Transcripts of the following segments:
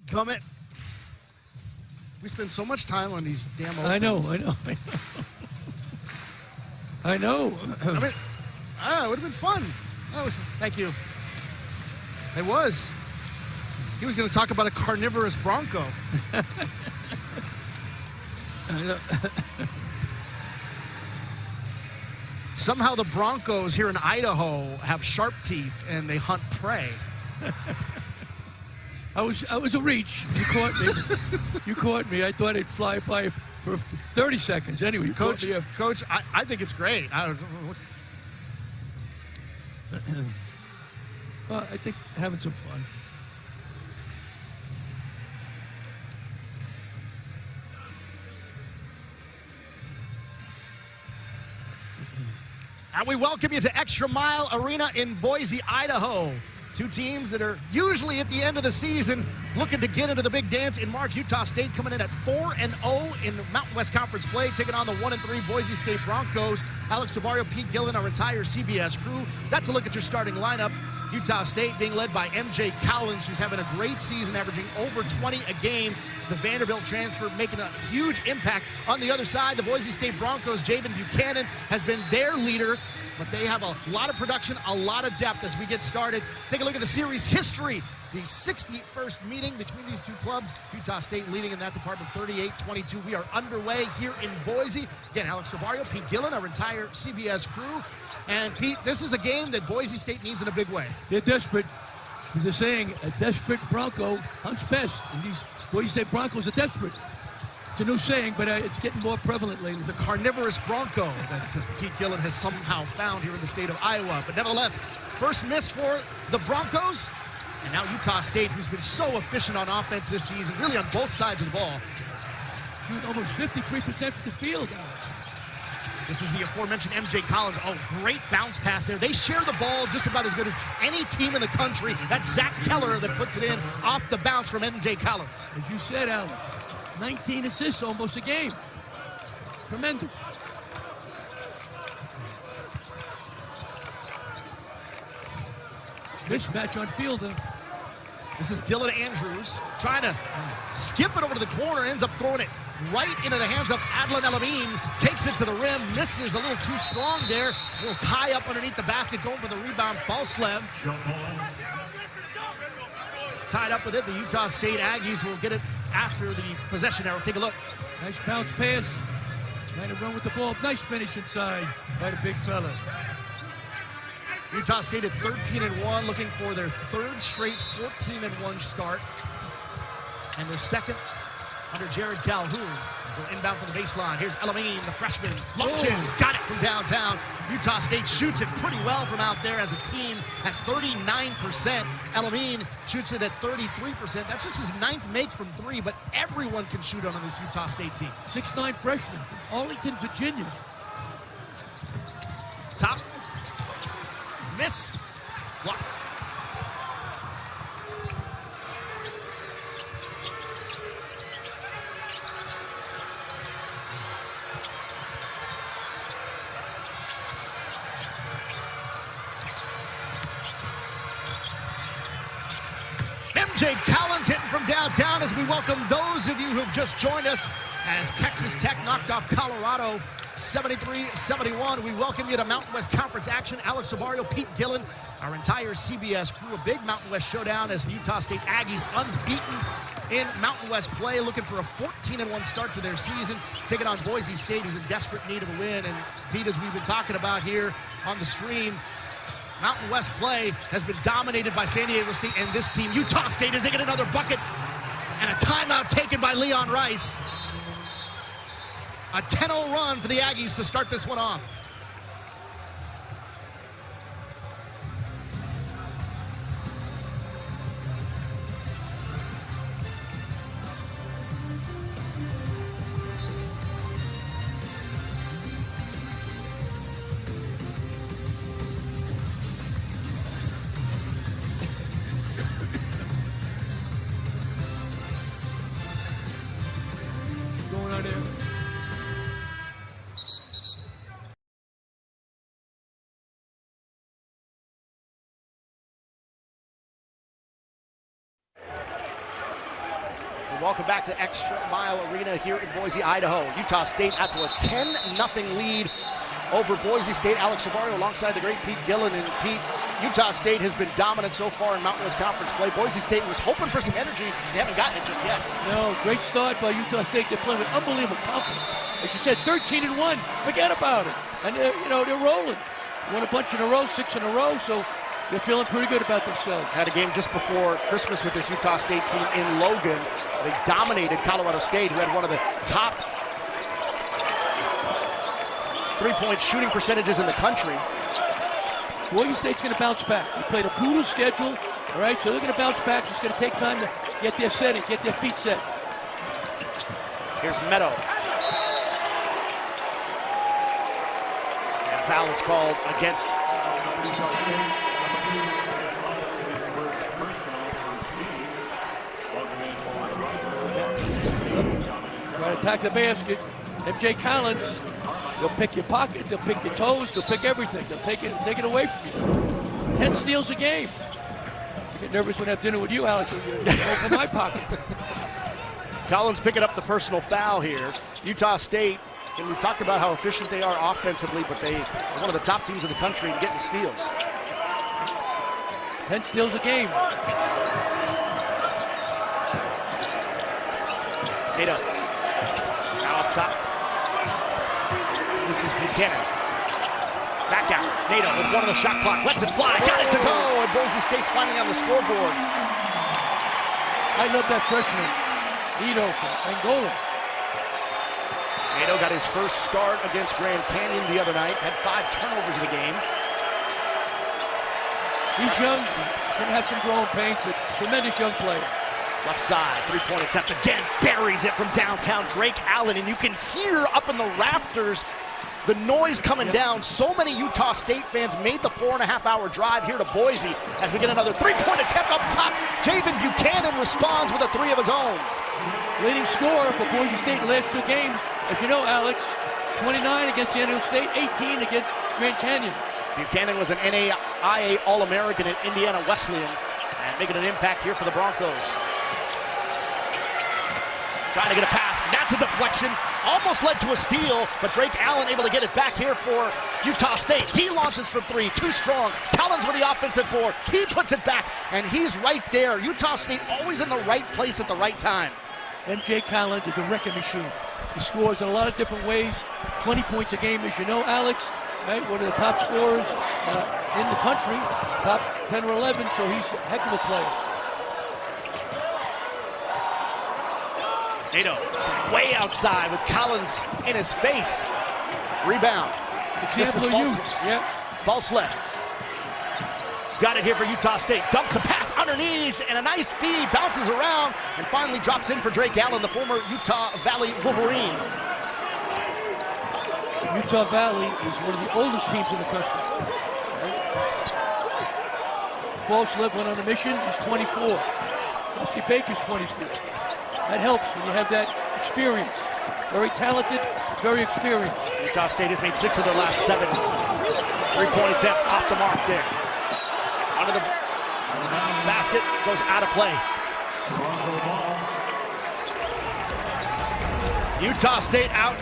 Gummit. We spend so much time on these damn opens. I know. I know. I mean, it would have been fun. Thank you. It was. He was going to talk about a carnivorous bronco. I know. Somehow the Broncos here in Idaho have sharp teeth and they hunt prey. I was a reach. You caught me. You caught me. I thought it'd fly by for 30 seconds. Anyway, you Coach, caught me. Coach, I think it's great. Well, I think having some fun. And we welcome you to Extra Mile Arena in Boise, Idaho. Two teams that are usually at the end of the season looking to get into the big dance in March. Utah State coming in at 4-0 in Mountain West Conference play, taking on the 1-3 Boise State Broncos. Alex Tabarrio, Pete Gillen, our entire CBS crew. That's a look at your starting lineup. Utah State being led by MJ Collins, who's having a great season, averaging over 20 a game. The Vanderbilt transfer making a huge impact. On the other side, the Boise State Broncos, Javen Buchanan has been their leader, but they have a lot of production, a lot of depth as we get started. Take a look at the series history. The 61st meeting between these two clubs. Utah State leading in that department 38-22. We are underway here in Boise. Again, Alex Tabarrio, Pete Gillen, our entire CBS crew. And Pete, this is a game that Boise State needs in a big way. They're desperate. As they're saying, a desperate Bronco hunts best. And these Boise State Broncos are desperate. It's a new saying, but it's getting more prevalent lately. The carnivorous bronco that Pete Gillen has somehow found here in the state of Iowa. But nevertheless, first miss for the Broncos. And now Utah State, who's been so efficient on offense this season, really on both sides of the ball. Shooting almost 53% from the field. This is the aforementioned MJ Collins. Oh, great bounce pass there. They share the ball just about as good as any team in the country. That's Zach Keller that puts it in off the bounce from MJ Collins. As you said, Alex, 19 assists almost a game. Tremendous. Mismatch on fielder. This is Dylan Andrews trying to skip it over to the corner, ends up throwing it right into the hands of Adlan Elamine. Takes it to the rim, misses a little too strong there. A little tie up underneath the basket, going for the rebound. Falslev. Tied up with it. The Utah State Aggies will get it after the possession arrow. Take a look. Nice bounce pass. Trying to run with the ball. Nice finish inside by the big fella. Utah State at 13-1, looking for their third straight 14-1 start. And their second under Jared Calhoun. So inbound from the baseline. Here's Elamine, the freshman. Launches, got it from downtown. Utah State shoots it pretty well from out there as a team at 39%. Elamine shoots it at 33%. That's just his 9th make from 3, but everyone can shoot on this Utah State team. 6'9" freshman from Arlington, Virginia. Top. Miss. Block. MJ Collins hitting from downtown as we welcome those of you who have just joined us as Texas Tech knocked off Colorado 73-71. We welcome you to Mountain West Conference action. Alex Tabarrio, Pete Gillen, our entire CBS crew. A big Mountain West showdown as the Utah State Aggies unbeaten in Mountain West play, looking for a 14-1 start to their season, taking on Boise State, who's in desperate need of a win. And Pete, as we've been talking about here on the stream, Mountain West play has been dominated by San Diego State and this team. Utah State, as they get another bucket, and a timeout taken by Leon Rice. A 10-0 run for the Aggies to start this one off. Going on there. welcome back to Extra Mile Arena here in Boise, Idaho. Utah State out to a 10-0 lead over Boise State. Alex Savario alongside the great Pete Gillen. And Pete, Utah State has been dominant so far in Mountain West Conference play. Boise State was hoping for some energy. They haven't gotten it just yet. No, great start by Utah State. They're playing with unbelievable confidence. Like you said, 13-1. Forget about it. And they're rolling. Won a bunch in a row, 6 in a row. So they're feeling pretty good about themselves. Had a game just before Christmas with this Utah State team in Logan. They dominated Colorado State, who had one of the top three-point shooting percentages in the country. Boise State's going to bounce back. They played a brutal schedule, all right? So they're going to bounce back. It's going to take time to get their setting, get their feet set. Here's Meadow. And foul is called against try to attack the basket. MJ Collins, they'll pick your pocket, they'll pick your toes, they'll pick everything. They'll take it away from you. 10 steals a game. I get nervous when I have dinner with you, Alex, when you go for my pocket. Collins picking up the personal foul here. Utah State, and we've talked about how efficient they are offensively, but they are one of the top teams in the country in getting steals. 10 steals a game. Nato. Now up top. This is Buchanan. Back out. Nato with one of the shot clock. Lets it fly. Got it to go. And Boise State's finally on the scoreboard. I love that freshman. Nato from Angola. Nato got his first start against Grand Canyon the other night. Had 5 turnovers in the game. He's young. Going to have some growing pains, but tremendous young player. Left side, three-point attempt again, buries it from downtown. Drake Allen, and you can hear up in the rafters the noise coming down. So many Utah State fans made the 4.5-hour drive here to Boise as we get another three-point attempt up top. Javen Buchanan responds with a 3 of his own. Leading scorer for Boise State in the last 2 games. As you know, Alex, 29 against San Diego State, 18 against Grand Canyon. Buchanan was an NAIA All-American at Indiana Wesleyan and making an impact here for the Broncos. Trying to get a pass, that's a deflection, almost led to a steal, but Drake Allen able to get it back here for Utah State. He launches from 3, too strong. Collins with the offensive board, he puts it back, and he's right there. Utah State always in the right place at the right time. MJ Collins is a wrecking machine. He scores in a lot of different ways. 20 points a game, as you know, Alex, right? One of the top scorers in the country, top 10 or 11, so he's a heck of a player. Nato way outside with Collins in his face. Rebound. This is false. Yeah. False left. He's got it here for Utah State. Dumps a pass underneath and a nice feed. Bounces around and finally drops in for Drake Allen, the former Utah Valley Wolverine. Utah Valley is one of the oldest teams in the country. False left went on a mission. He's 24. Rusty Baker's 24. That helps when you have that experience. Very talented, very experienced. Utah State has made 6 of their last 7. Three-point attempt off the mark there. Under the basket, goes out of play. Utah State out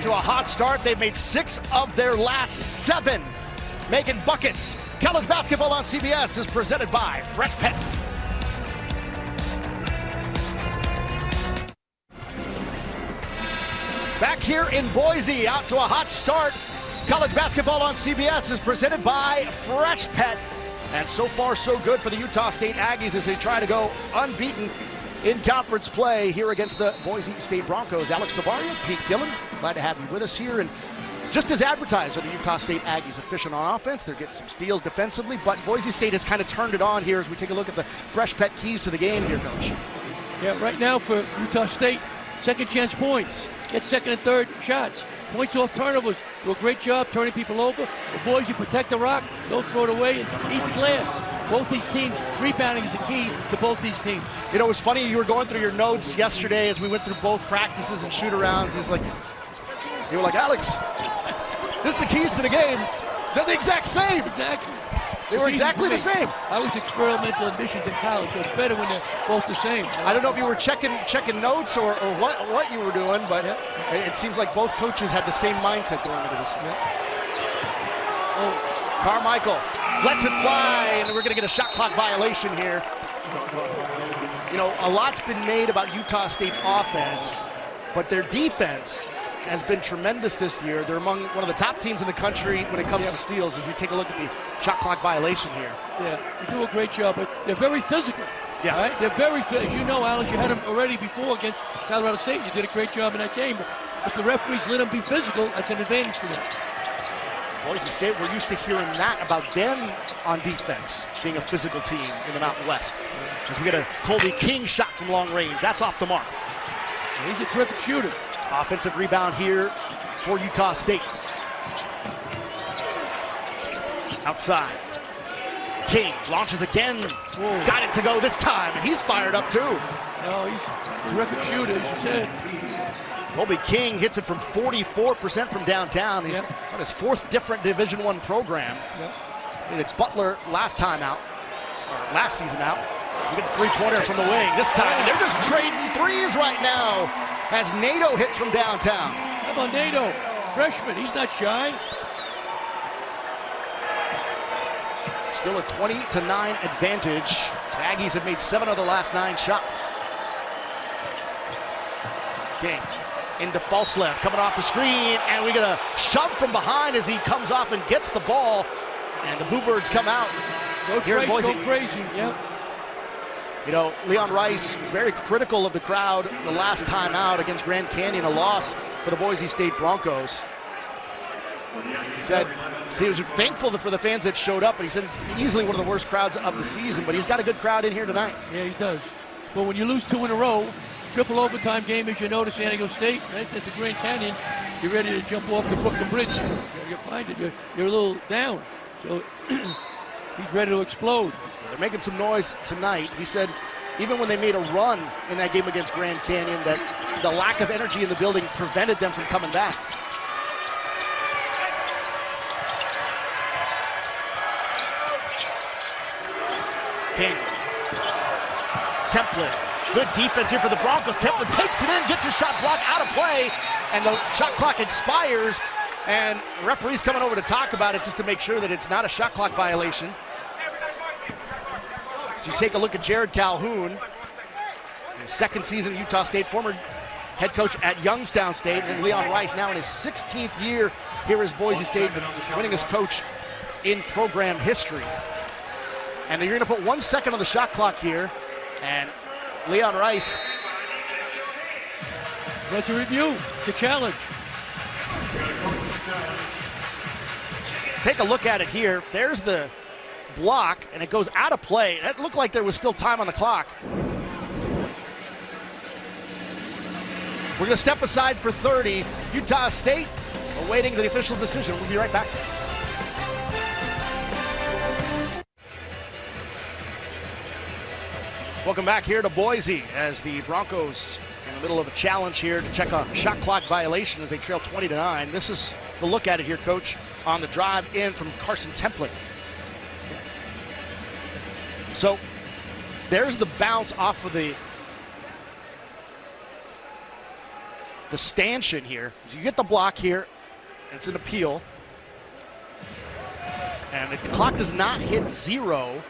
to a hot start. They've made 6 of their last 7, making buckets. College basketball on CBS is presented by Fresh Pet. Back here in Boise, out to a hot start. College basketball on CBS is presented by Fresh Pet. And so far, so good for the Utah State Aggies as they try to go unbeaten in conference play here against the Boise State Broncos. Alex Savario, Pete Gillen, glad to have you with us here. And just as advertised are the Utah State Aggies, efficient on offense. They're getting some steals defensively, but Boise State has kind of turned it on here as we take a look at the Fresh Pet keys to the game here, Coach. Yeah, right now for Utah State, second chance points. Get second and third shots. Points off turnovers. Do a great job turning people over. The boys, you protect the rock, don't throw it away, and eat the glass. Both these teams, rebounding is the key to both these teams. You know, it was funny, you were going through your notes yesterday as we went through both practices and shoot-arounds. You were like, Alex, this is the keys to the game. They're the exact same. Exactly. They were exactly the same. I was experimental admissions in college, so it's better when they're both the same. I don't know if you were checking notes or what you were doing, but it seems like both coaches had the same mindset going into this. Oh, Carmichael lets it fly, and we're going to get a shot clock violation here. You know, a lot's been made about Utah State's offense, but their defense has been tremendous this year. They're among one of the top teams in the country when it comes to steals. If you take a look at the shot clock violation here. Yeah, they do a great job, but they're very physical. Yeah. Right? They're very physical. As you know, Alice, you had them already before against Colorado State. You did a great job in that game, but if the referees let them be physical, that's an advantage for them. Boise State, we're used to hearing that about them on defense, being a physical team in the Mountain West. As we get a Colby King shot from long range. That's off the mark. He's a terrific shooter. Offensive rebound here for Utah State. Outside. King launches again. Whoa. Got it to go this time, and he's fired up too. No, he's a terrific shooter, as you said. Colby King hits it from 44% from downtown. He's on his fourth different Division I program. He did Butler last time out, or last season out. We get a three-pointer from the wing this time. They're just trading threes right now as Nato hits from downtown. How about Nato? Freshman, he's not shy. Still a 20-9 advantage. The Aggies have made 7 of the last 9 shots. King into false left, coming off the screen, and we get a shove from behind as he comes off and gets the ball. And the Bluebirds come out. Go crazy, yep. You know, Leon Rice very critical of the crowd the last time out against Grand Canyon, a loss for the Boise State Broncos. He said he was thankful for the fans that showed up, but he said easily one of the worst crowds of the season, but he's got a good crowd in here tonight. Yeah, he does. But when you lose 2 in a row, triple overtime game, as you know, to San Diego State, right at the Grand Canyon, you're ready to jump off the Brooklyn Bridge. You find it, you're a little down. So he's ready to explode. They're making some noise tonight. He said even when they made a run in that game against Grand Canyon, that the lack of energy in the building prevented them from coming back. King. Templin. Good defense here for the Broncos. Templin takes it in, gets his shot blocked out of play, and the shot clock expires. And the referee's coming over to talk about it just to make sure that it's not a shot clock violation. So you take a look at Jared Calhoun, his second season at Utah State, former head coach at Youngstown State, and Leon Rice now in his 16th year here as Boise State, winningest coach in program history. And you're going to put 1 second on the shot clock here, and Leon Rice. That's a review, the challenge. Take a look at it here. There's the block, and it goes out of play. That looked like there was still time on the clock. We're going to step aside for 30. Utah State awaiting the official decision. We'll be right back. Welcome back here to Boise as the Broncos in the middle of a challenge here to check a shot clock violation as they trail 20-9. This is the look at it here, Coach, on the drive in from Carson Templin. So there's the bounce off of the stanchion here. So you get the block here, and it's an appeal. And the clock does not hit 0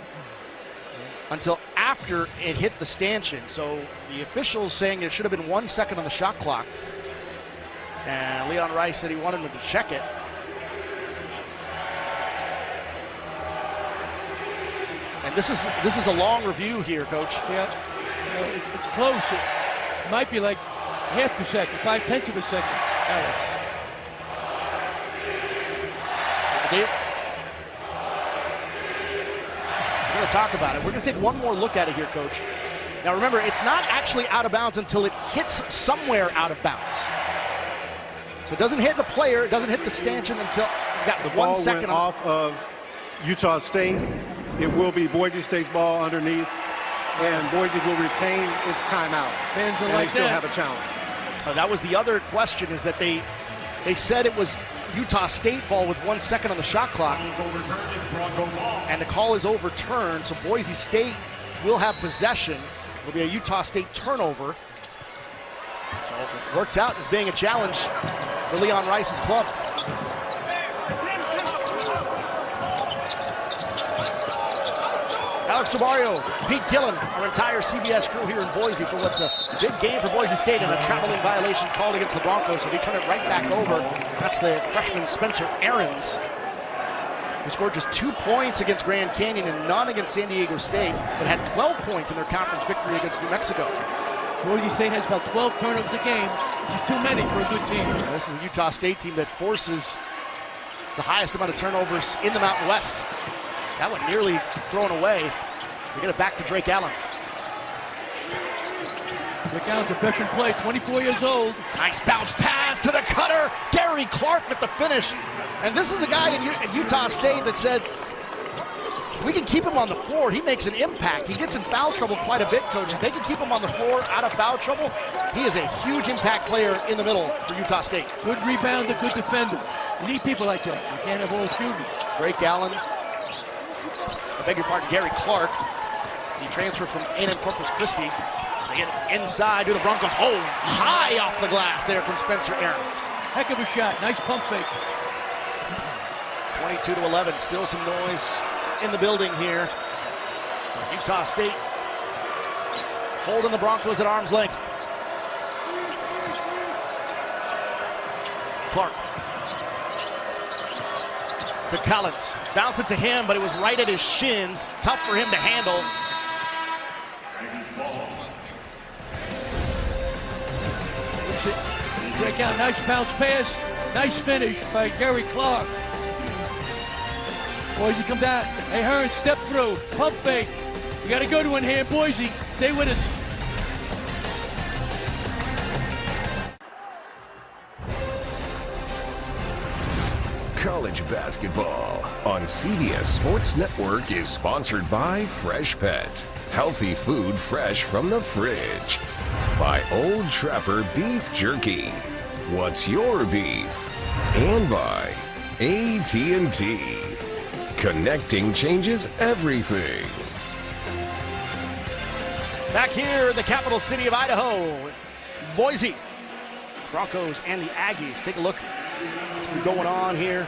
until after it hit the stanchion. So the officials saying it should have been 1 second on the shot clock. And Leon Rice said he wanted him to check it. And this is a long review here, Coach. Yeah, it's close. It might be like half a second, 5/10 of a second. We're going to talk about it. We're going to take one more look at it here, Coach. Now remember, it's not actually out of bounds until it hits somewhere out of bounds. So it doesn't hit the player, it doesn't hit the stanchion until you got the 1 second ball went off of Utah State. It will be Boise State's ball underneath, and Boise will retain its timeout. Fans are and like they still that. have a challenge. That was the other question, is that they said it was Utah State ball with 1 second on the shot clock. And the call is overturned, so Boise State will have possession. It'll be a Utah State turnover. So it works out as being a challenge for Leon Rice's club. Alex Subario, Pete Gillen, our entire CBS crew here in Boise for what's a big game for Boise State and a traveling violation called against the Broncos, so they turn it right back over. That's the freshman Spencer Ahrens, who scored just 2 points against Grand Canyon and none against San Diego State, but had 12 points in their conference victory against New Mexico. Boise State has about 12 turnovers a game, which is too many for a good team. This is a Utah State team that forces the highest amount of turnovers in the Mountain West. That one nearly thrown away. So get it back to Drake Allen. Drake Allen's a veteran play, 24 years old. Nice bounce pass to the cutter. Gary Clark with the finish. And this is a guy in Utah State that said, we can keep him on the floor. He makes an impact. He gets in foul trouble quite a bit, Coach. If they can keep him on the floor out of foul trouble, he is a huge impact player in the middle for Utah State. Good rebounder, good defender. You need people like that. You can't have all shooters. Drake Allen. I beg your pardon, Gary Clark. He transferred from A&M Corpus Christi. They get it inside to the Broncos. Oh, high off the glass there from Spencer Ahrens. Heck of a shot. Nice pump fake. 22-11. Still some noise in the building here. Utah State holding the Broncos at arm's length. Clark to Collins. Bounce it to him, but it was right at his shins. Tough for him to handle. Break out, nice bounce pass. Nice finish by Gary Clark. Boise come down. Hey, Hearn, step through. Pump fake. We got a good one here, Boise. Stay with us. College basketball on CBS Sports Network is sponsored by Fresh Pet. Healthy food fresh from the fridge. By Old Trapper Beef Jerky. What's your beef? And by AT&T. Connecting changes everything. Back here in the capital city of Idaho, Boise. Broncos and the Aggies. Take a look at what's going on here,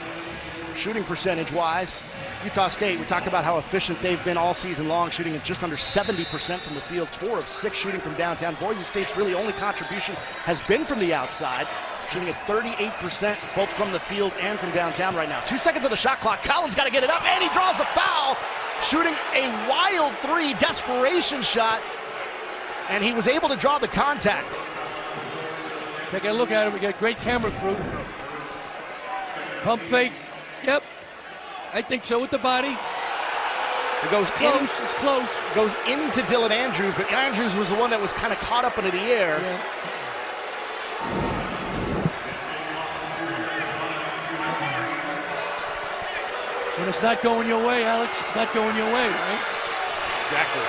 shooting percentage-wise. Utah State, we talked about how efficient they've been all season long, shooting at just under 70% from the field, 4 of 6 shooting from downtown. Boise State's really only contribution has been from the outside, shooting at 38% both from the field and from downtown right now. 2 seconds of the shot clock. Collins got to get it up, and he draws the foul, shooting a wild 3 desperation shot, and he was able to draw the contact. Take a look at it. We got great camera crew. Pump fake. Yep. I think so with the body. It goes Close. in. It's close. Goes into Dylan Andrews, but Andrews was the one that was kind of caught up into the air. Yeah. When it's not going your way, Alex, it's not going your way, right? Exactly.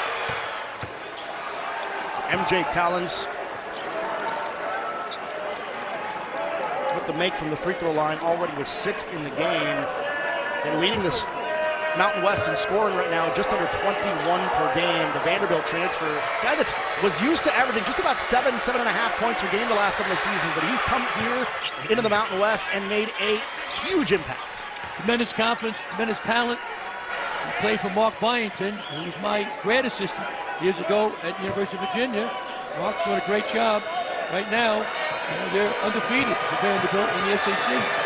So MJ Collins with the make from the free throw line, already with 6 in the game. And leading this Mountain West in scoring right now, just under 21 per game. The Vanderbilt transfer, guy that was used to averaging just about 7.5 points per game the last couple of seasons, but he's come here into the Mountain West and made a huge impact. Tremendous confidence, tremendous talent. He played for Mark Byington, who was my grad assistant years ago at University of Virginia. Mark's doing a great job right now. They're undefeated for Vanderbilt in the SAC.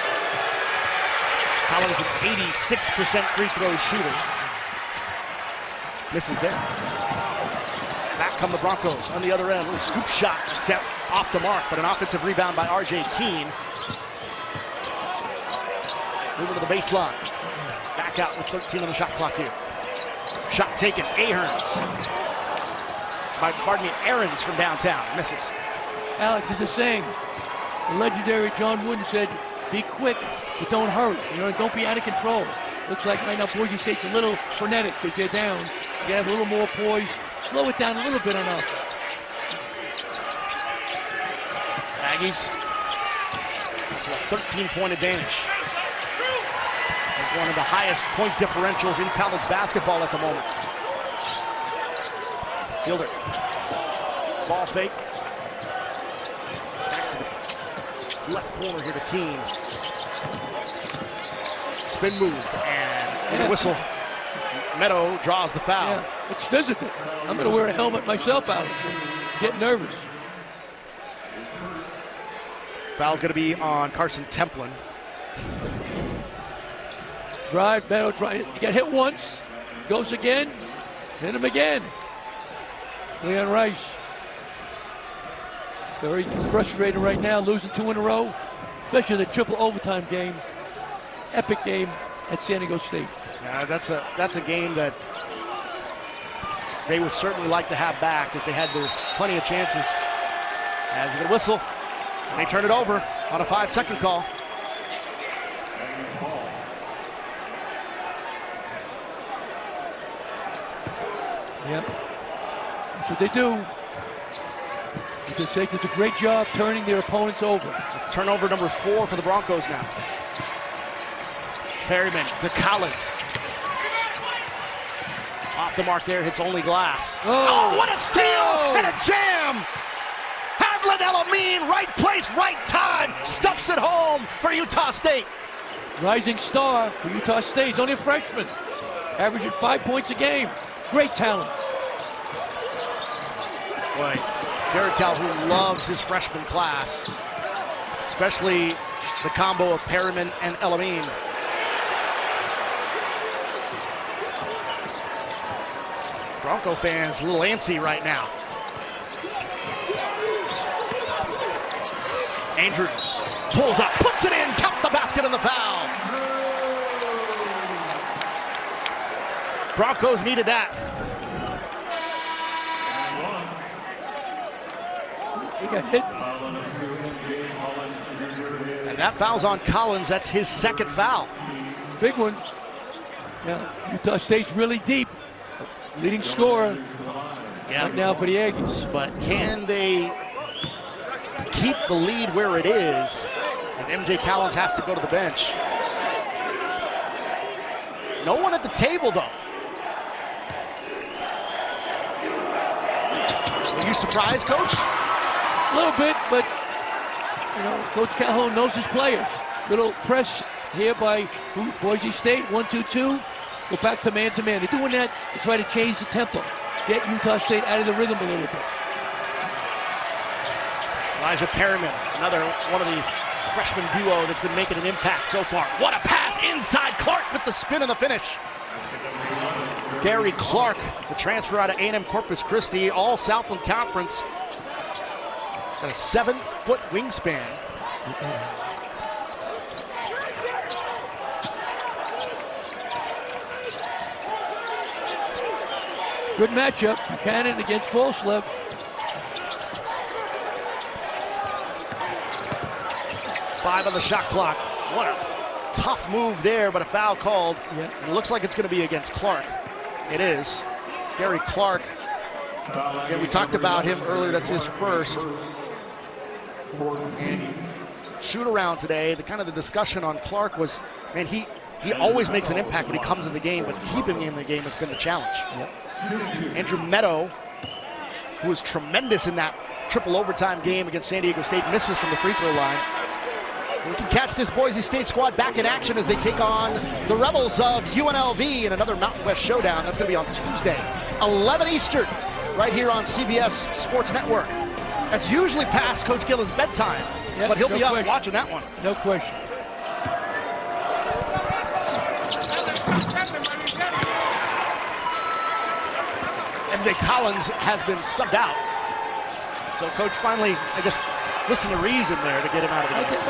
Collins an 86% free throw shooter. Misses there. Back come the Broncos on the other end. Little scoop shot. It's out off the mark, but an offensive rebound by R.J. Keene. Moving to the baseline. Back out with 13 on the shot clock here. Shot taken. Ahrens from downtown. Misses. Alex, it's the same. The legendary John Wooden said, be quick, but don't hurry. You know, don't be out of control. Looks like right now Boise State's a little frenetic because they're down. You have a little more poise. Slow it down a little bit on offense. Aggies So a 13-point advantage. One of the highest point differentials in college basketball at the moment. Fielder. Ball fake. Back to the left corner here to Keene. Spin move and a whistle. Meadow draws the foul. Yeah, it's physical. I'm going to wear a helmet myself out. Get nervous. Foul's going to be on Carson Templin. Drive, Meadow trying to get hit once. Goes again. Hit him again. Leon Rice. Very frustrated right now, losing 2 in a row. Especially the triple overtime game. Epic game at San Diego State. Yeah, that's a game that they would certainly like to have back, as they had plenty of chances. As we get a whistle, and they turn it over on a 5-second call. Yep, that's what they do. The State does a great job turning their opponents over. It's turnover number 4 for the Broncos now. Perryman to Collins. Off the mark there, hits only glass. Oh, what a steal and a jam! Hadlin El-Amin, right place, right time, stuffs it home for Utah State. Rising star for Utah State. He's only a freshman, averaging 5 points a game. Great talent. Boy, Jared Calhoun loves his freshman class, especially the combo of Perryman and El-Amin. Bronco fans a little antsy right now. Andrews pulls up, puts it in, count the basket and the foul. Broncos needed that. He got hit. And that foul's on Collins. That's his second foul. Big one. Yeah, Utah State's really deep. Leading scorer right now for the Aggies. But can they keep the lead where it is? And MJ Collins has to go to the bench. No one at the table, though. Are you surprised, Coach? A little bit, but you know, Coach Calhoun knows his players. Little press here by Boise State, 1-2-2. Go back to man. They're doing that to try to change the tempo, get Utah State out of the rhythm a little bit. Elijah Perryman, another one of the freshman duo that's been making an impact so far. What a pass inside. Clark with the spin and the finish. Gary Clark, the transfer out of A&M Corpus Christi, all Southland Conference. Got a 7-foot wingspan. Good matchup, Buchanan against Volslev. Five on the shot clock. What a tough move there, but a foul called. Yeah. It looks like it's going to be against Clark. It is. Gary Clark. Yeah, we talked about him earlier. That's his first. And shoot around today. The discussion on Clark was, man, he always makes an impact when he comes in the game, but keeping him in the game has been the challenge. Yep. Andrew Meadow, who was tremendous in that triple overtime game against San Diego State, misses from the free throw line. We can catch this Boise State squad back in action as they take on the Rebels of UNLV in another Mountain West showdown. That's going to be on Tuesday, 11 Eastern, right here on CBS Sports Network. That's usually past Coach Gillen's bedtime, but he'll be up watching that one. No question. MJ Collins has been subbed out. So Coach finally, I guess, listened to reason there to get him out of the game.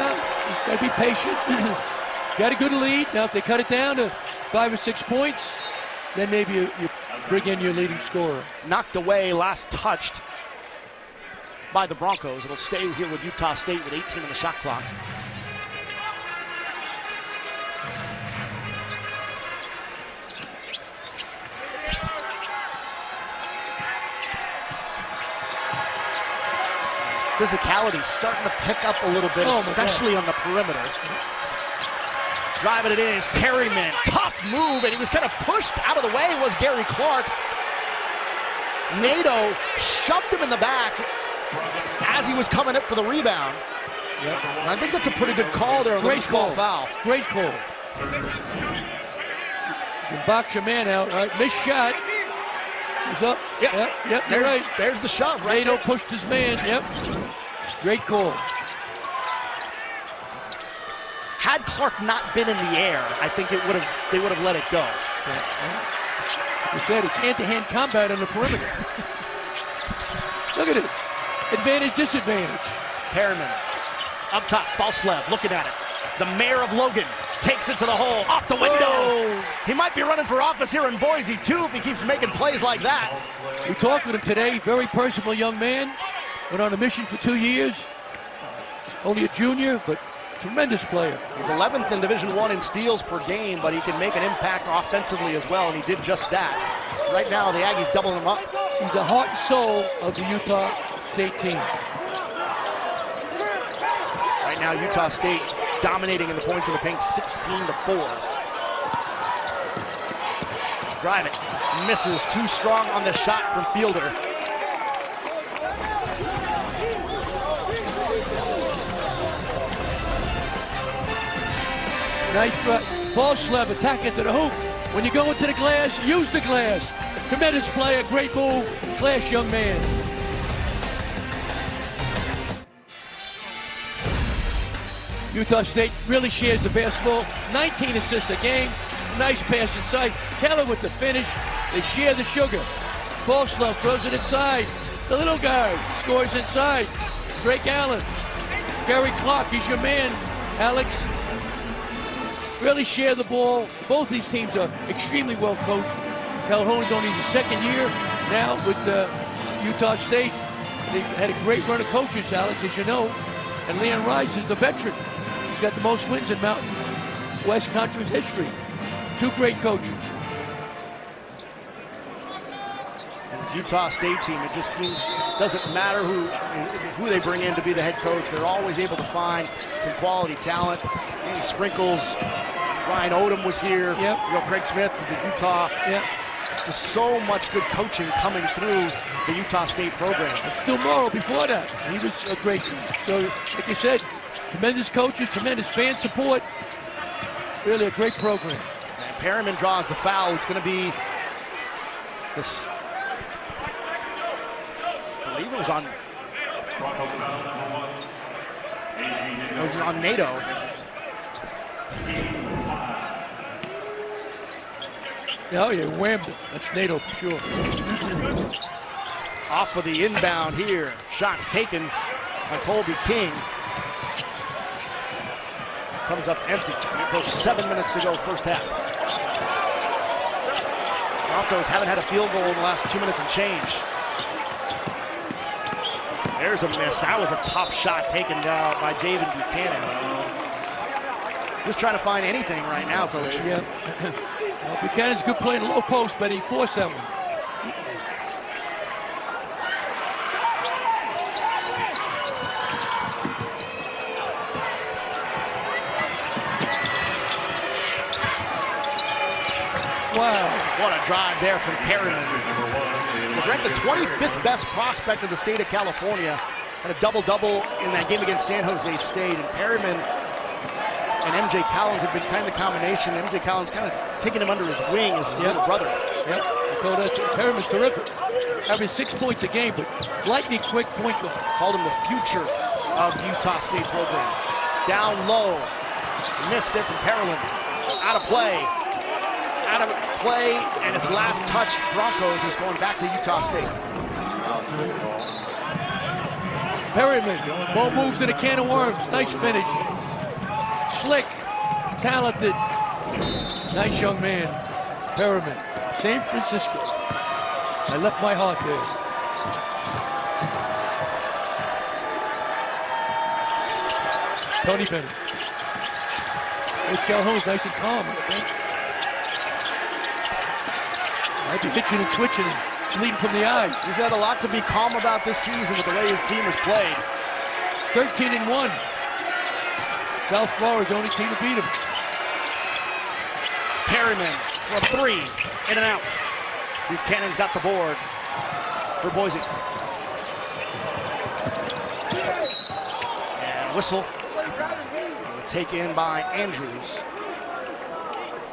Got to be patient. Got a good lead. Now if they cut it down to 5 or 6 points, then maybe you bring in your leading scorer. Knocked away, last touched by the Broncos. It'll stay here with Utah State with 18 on the shot clock. physicality starting to pick up a little bit, especially on the perimeter. Driving it in is Perryman. Tough move, and he was kind of pushed out of the way was Gary Clark. Nato shoved him in the back as he was coming up for the rebound. Yep. And I think that's a pretty good call there on the small foul. Great call. You can box your man out. All right, missed shot. He's up. Yep, you're right. There's the shove, right? Nato pushed his man. Yep. Great call. Had Clark not been in the air, I think they would have let it go. You said it's hand-to-hand combat on the perimeter. Look at it. Advantage, disadvantage. Perryman up top, Falslev looking at it. The mayor of Logan takes it to the hole, off the window. Oh. He might be running for office here in Boise too if he keeps making plays like that. We talked with him today, very personable young man. Went on a mission for 2 years. Only a junior, but tremendous player. He's 11th in Division I in steals per game, but he can make an impact offensively as well, and he did just that. Right now, the Aggies doubling him up. He's the heart and soul of the Utah State team. Right now, Utah State dominating in the points in the paint, 16-4. Drive it, misses, too strong on the shot from Fielder. Nice try. Falslev attacking to the hoop. When you go into the glass, use the glass. Tremendous player, great move, class young man. Utah State really shares the basketball. 19 assists a game. Nice pass inside. Keller with the finish. They share the sugar. Falslev throws it inside. The little guy scores inside. Drake Allen. Gary Clark, he's your man, Alex. Really share the ball. Both these teams are extremely well coached. Calhoun's only his second year now with Utah State. They've had a great run of coaches, Alex, as you know. And Leon Rice is the veteran. He's got the most wins in Mountain West Conference history. Two great coaches. This Utah State team, it just doesn't matter who they bring in to be the head coach. They're always able to find some quality talent. Maybe sprinkles. Ryan Odom was here. Yep. You know, Craig Smith was at Utah. Yep. Just so much good coaching coming through the Utah State program. And Stu Morrow before that, he was a great. So, like you said, tremendous coaches, tremendous fan support. Really a great program. And Perryman draws the foul. It's going to be this. I believe it was on. It was on Nato. Oh, yeah, whammed it. That's Nato for sure. Off of the inbound here. Shot taken by Colby King. Comes up empty. We approach 7 minutes to go, first half. Broncos haven't had a field goal in the last 2 minutes and change. There's a miss. That was a tough shot taken down by David Buchanan. Just trying to find anything right now, Coach. Yeah. Well, Buchanan's a good player in the low post, but he forced that one. Wow. What a drive there from Perryman. Was ranked the 25th best prospect of the state of California. Had a double-double in that game against San Jose State. And Perryman and MJ Collins have been kind of the combination. MJ Collins kind of taking him under his wing as his little brother. Yep. So that's Perryman's terrific. Having 6 points a game, but lightning quick point guard. Called him the future of the Utah State program. Down low. Missed it from Perryman. Out of play. Out of play, and its last touch, Broncos, is going back to Utah State. Perryman, ball moves in a can of worms. Nice finish. Slick, talented, nice young man. Perryman, San Francisco. I left my heart there. Tony Bennett. Coach Calhoun's nice and calm, I think. Might be hitching and twitching and bleeding from the eyes. He's had a lot to be calm about this season with the way his team has played. 13-1. South Florida's the only team to beat them. Perryman from three, in and out. Buchanan's got the board for Boise. And whistle. Take in by Andrews.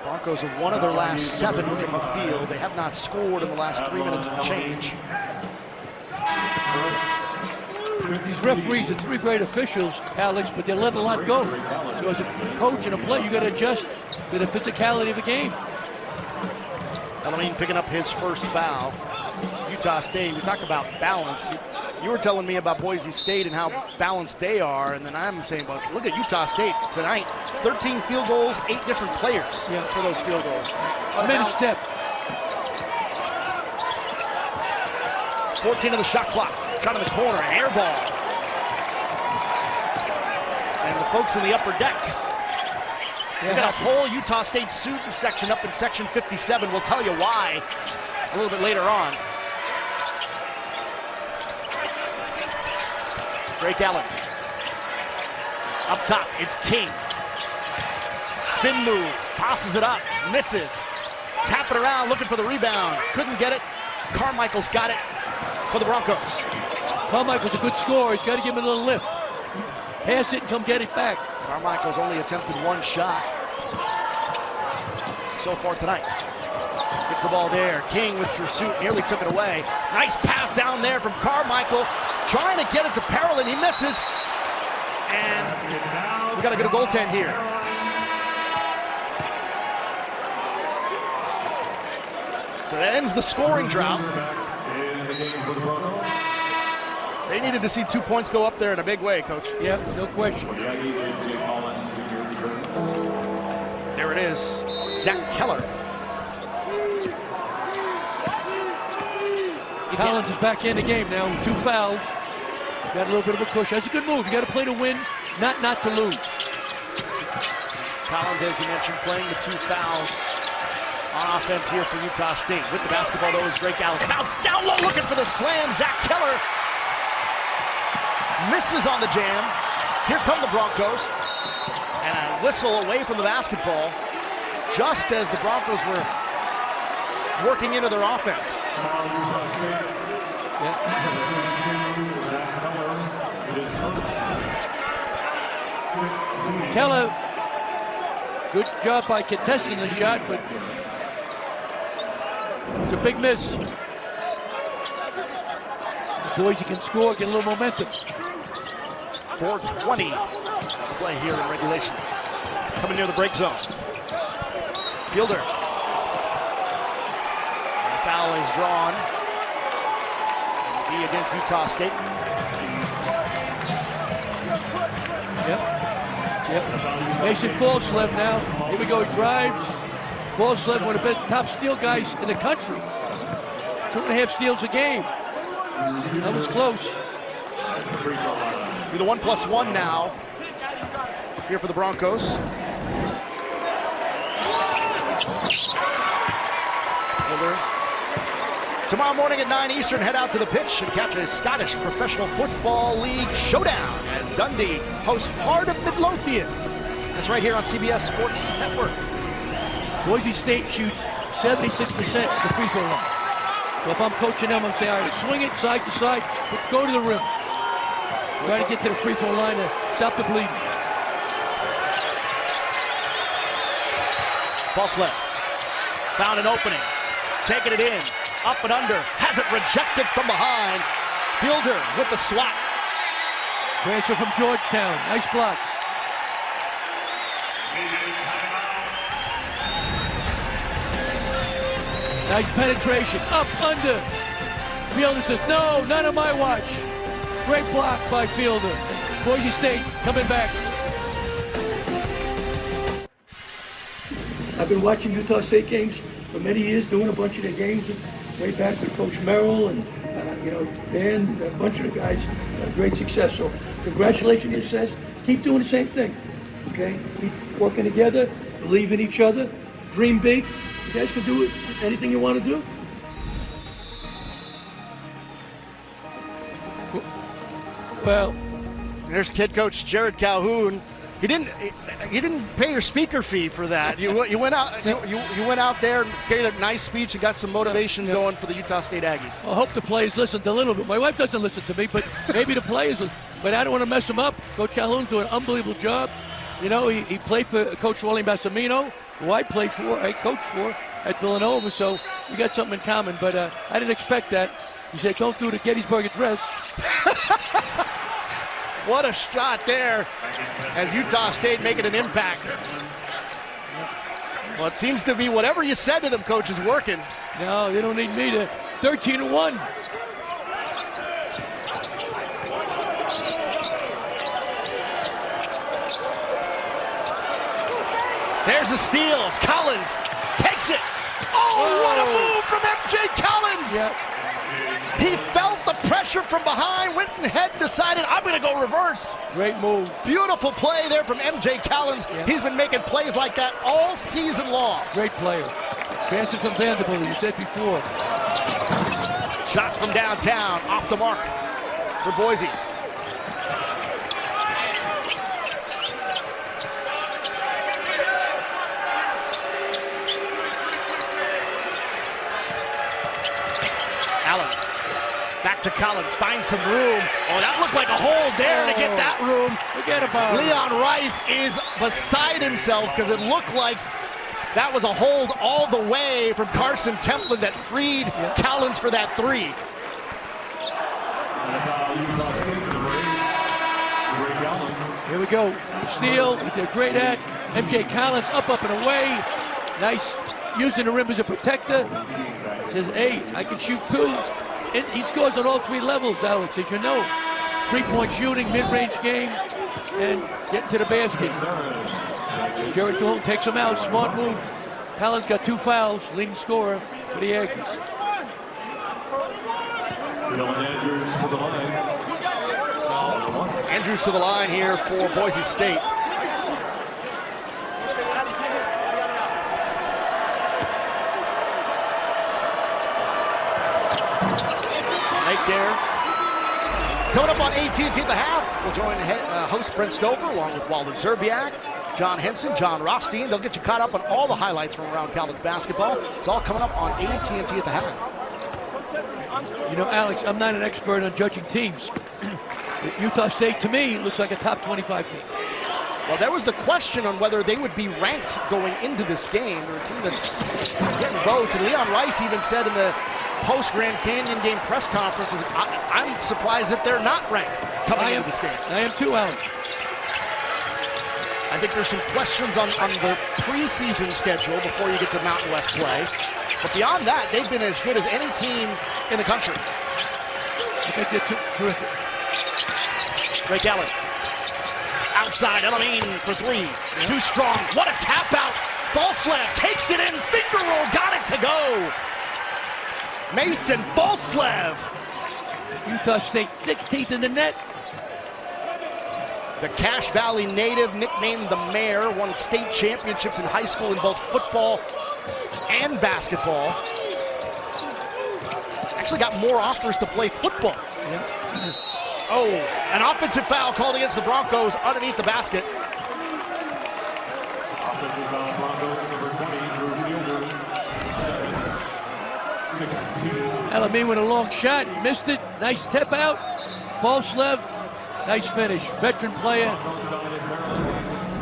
Broncos have won of their last 7 from the field. They have not scored in the last 3 minutes and change. These referees are 3 great officials, Alex, but they let a lot go. So as a coach and a player, you got to adjust to the physicality of the game. Elamine picking up his first foul. Utah State, we talk about balance. You were telling me about Boise State and how balanced they are, and then I'm saying, well, look at Utah State tonight. 13 field goals, 8 different players for those field goals. A minute step. 14 of the shot clock. Shot in the corner, an air ball. And the folks in the upper deck. We got a whole Utah State student section up in section 57. We'll tell you why a little bit later on. Drake Allen. Up top, it's King. Spin move, tosses it up, misses. Tap it around, looking for the rebound. Couldn't get it. Carmichael's got it for the Broncos. Carmichael's a good scorer. He's got to give him a little lift. Pass it and come get it back. Carmichael's only attempted 1 shot so far tonight. Gets the ball there. King with pursuit, nearly took it away. Nice pass down there from Carmichael. Trying to get it to Parolin, he misses. And we got to get a goaltend here. So that ends the scoring drought. They needed to see 2 points go up there in a big way, Coach. Yeah, no question. There it is. Zach Keller. Collins is back in the game now with 2 fouls. Got a little bit of a cushion. That's a good move. You got to play to win, not to lose. Collins, as you mentioned, playing with 2 fouls on offense here for Utah State. With the basketball, though, is Drake Allen. Bounce down low, looking for the slam. Zach Keller misses on the jam. Here come the Broncos. And a whistle away from the basketball, just as the Broncos were working into their offense. Keller, good job by contesting the shot, but it's a big miss. Boise can score, get a little momentum. 4:20 to play here in regulation. Coming near the break zone. Fielder. And the foul is drawn. It'll be against Utah State. Yep. Mason Falslev now. Here we go, he drives. Falslev, one of the top steal guys in the country. 2.5 steals a game. That was close. Be the 1+1 now here for the Broncos. Fielder. Tomorrow morning at 9 Eastern, head out to the pitch and catch a Scottish Professional Football League showdown as Dundee hosts Heart of Midlothian. That's right here on CBS Sports Network. Boise State shoots 76% at the free throw line. So if I'm coaching them, I'm saying, all right, swing it side to side, but go to the rim. Try to get to the free throw line to stop the bleeding. Falslev found an opening, taking it in, up and under, has it rejected from behind. Fielder with the swat. Transfer from Georgetown, nice block. Nice penetration, up, under. Fielder says, no, not on my watch. Great block by Fielder. Boise State coming back. I've been watching Utah State games for many years, doing a bunch of their games, way back with Coach Merrill and Dan, a bunch of the guys. Great success. So congratulations, it says. Keep doing the same thing. Okay? Keep working together, believe in each other, dream big. You guys can do anything you want to do. Well, There's kid coach Jared Calhoun. He didn't pay your speaker fee for that. You went out you went out there and gave a nice speech and got some motivation going for the Utah State Aggies. I hope the players listened a little bit. My wife doesn't listen to me, but maybe the players listen. But I don't want to mess them up. Coach Calhoun's doing an unbelievable job. You know, he played for Coach Wally Massimino, who I coached for at Villanova, so we got something in common. But I didn't expect that. He said, don't do the Gettysburg Address. What a shot there as Utah State making an impact. Well, it seems to be whatever you said to them, coach, is working. No, they don't need me to. 13-1. There's the steals. Collins takes it. Oh, what a move from MJ Collins. Yep. He felt the pressure from behind, went ahead and decided, I'm going to go reverse. Great move. Beautiful play there from MJ Collins. Yep. He's been making plays like that all season long. Great player. Transfer from Vanderbilt, you said before. Shot from downtown, off the mark for Boise. Allen, back to Collins, finds some room. Oh, that looked like a hole there to get that room. Forget about it. Leon Rice is beside himself because it looked like that was a hold all the way from Carson Templin that freed Collins for that three. Here we go. Steal, he did great at. MJ Collins up and away. Nice, using the rim as a protector. Says, hey, I can shoot too. He scores on all three levels, Alex, as you know. Three-point shooting, mid-range game, and getting to the basket. Jared Calhoun takes him out, smart move. Collins got 2 fouls, leading scorer for the Aggies. Andrews to the line here for Boise State. Right there. Coming up on AT&T at the half, we'll join host Brent Stover along with Walden Zerbiak, John Henson, John Rothstein. They'll get you caught up on all the highlights from around college basketball. It's all coming up on AT&T at the half. You know, Alex, I'm not an expert on judging teams. Utah State, to me, looks like a top 25 team. Well, there was the question on whether they would be ranked going into this game. They're a team that's getting votes. And Leon Rice even said in the post-Grand Canyon game press conferences, I'm surprised that they're not ranked coming into this game. I am too, Alex. I think there's some questions on the preseason schedule before you get to Mountain West play. But beyond that, they've been as good as any team in the country. I think they're terrific. Drake Allen. Outside, Elamine for three. Too strong. What a tap out. Falslev takes it in. Finger roll. Got it to go. Mason Falslev. Utah State 16th in the net. The Cache Valley native, nicknamed the Mayor, won state championships in high school in both football and basketball. Actually got more offers to play football. Yeah. Oh, an offensive foul called against the Broncos underneath the basket. Offensive foul, Broncos, number 20, Drew Fielder, 16. Elamine with a long shot, he missed it. Nice step out. Falslev, nice finish. Veteran player.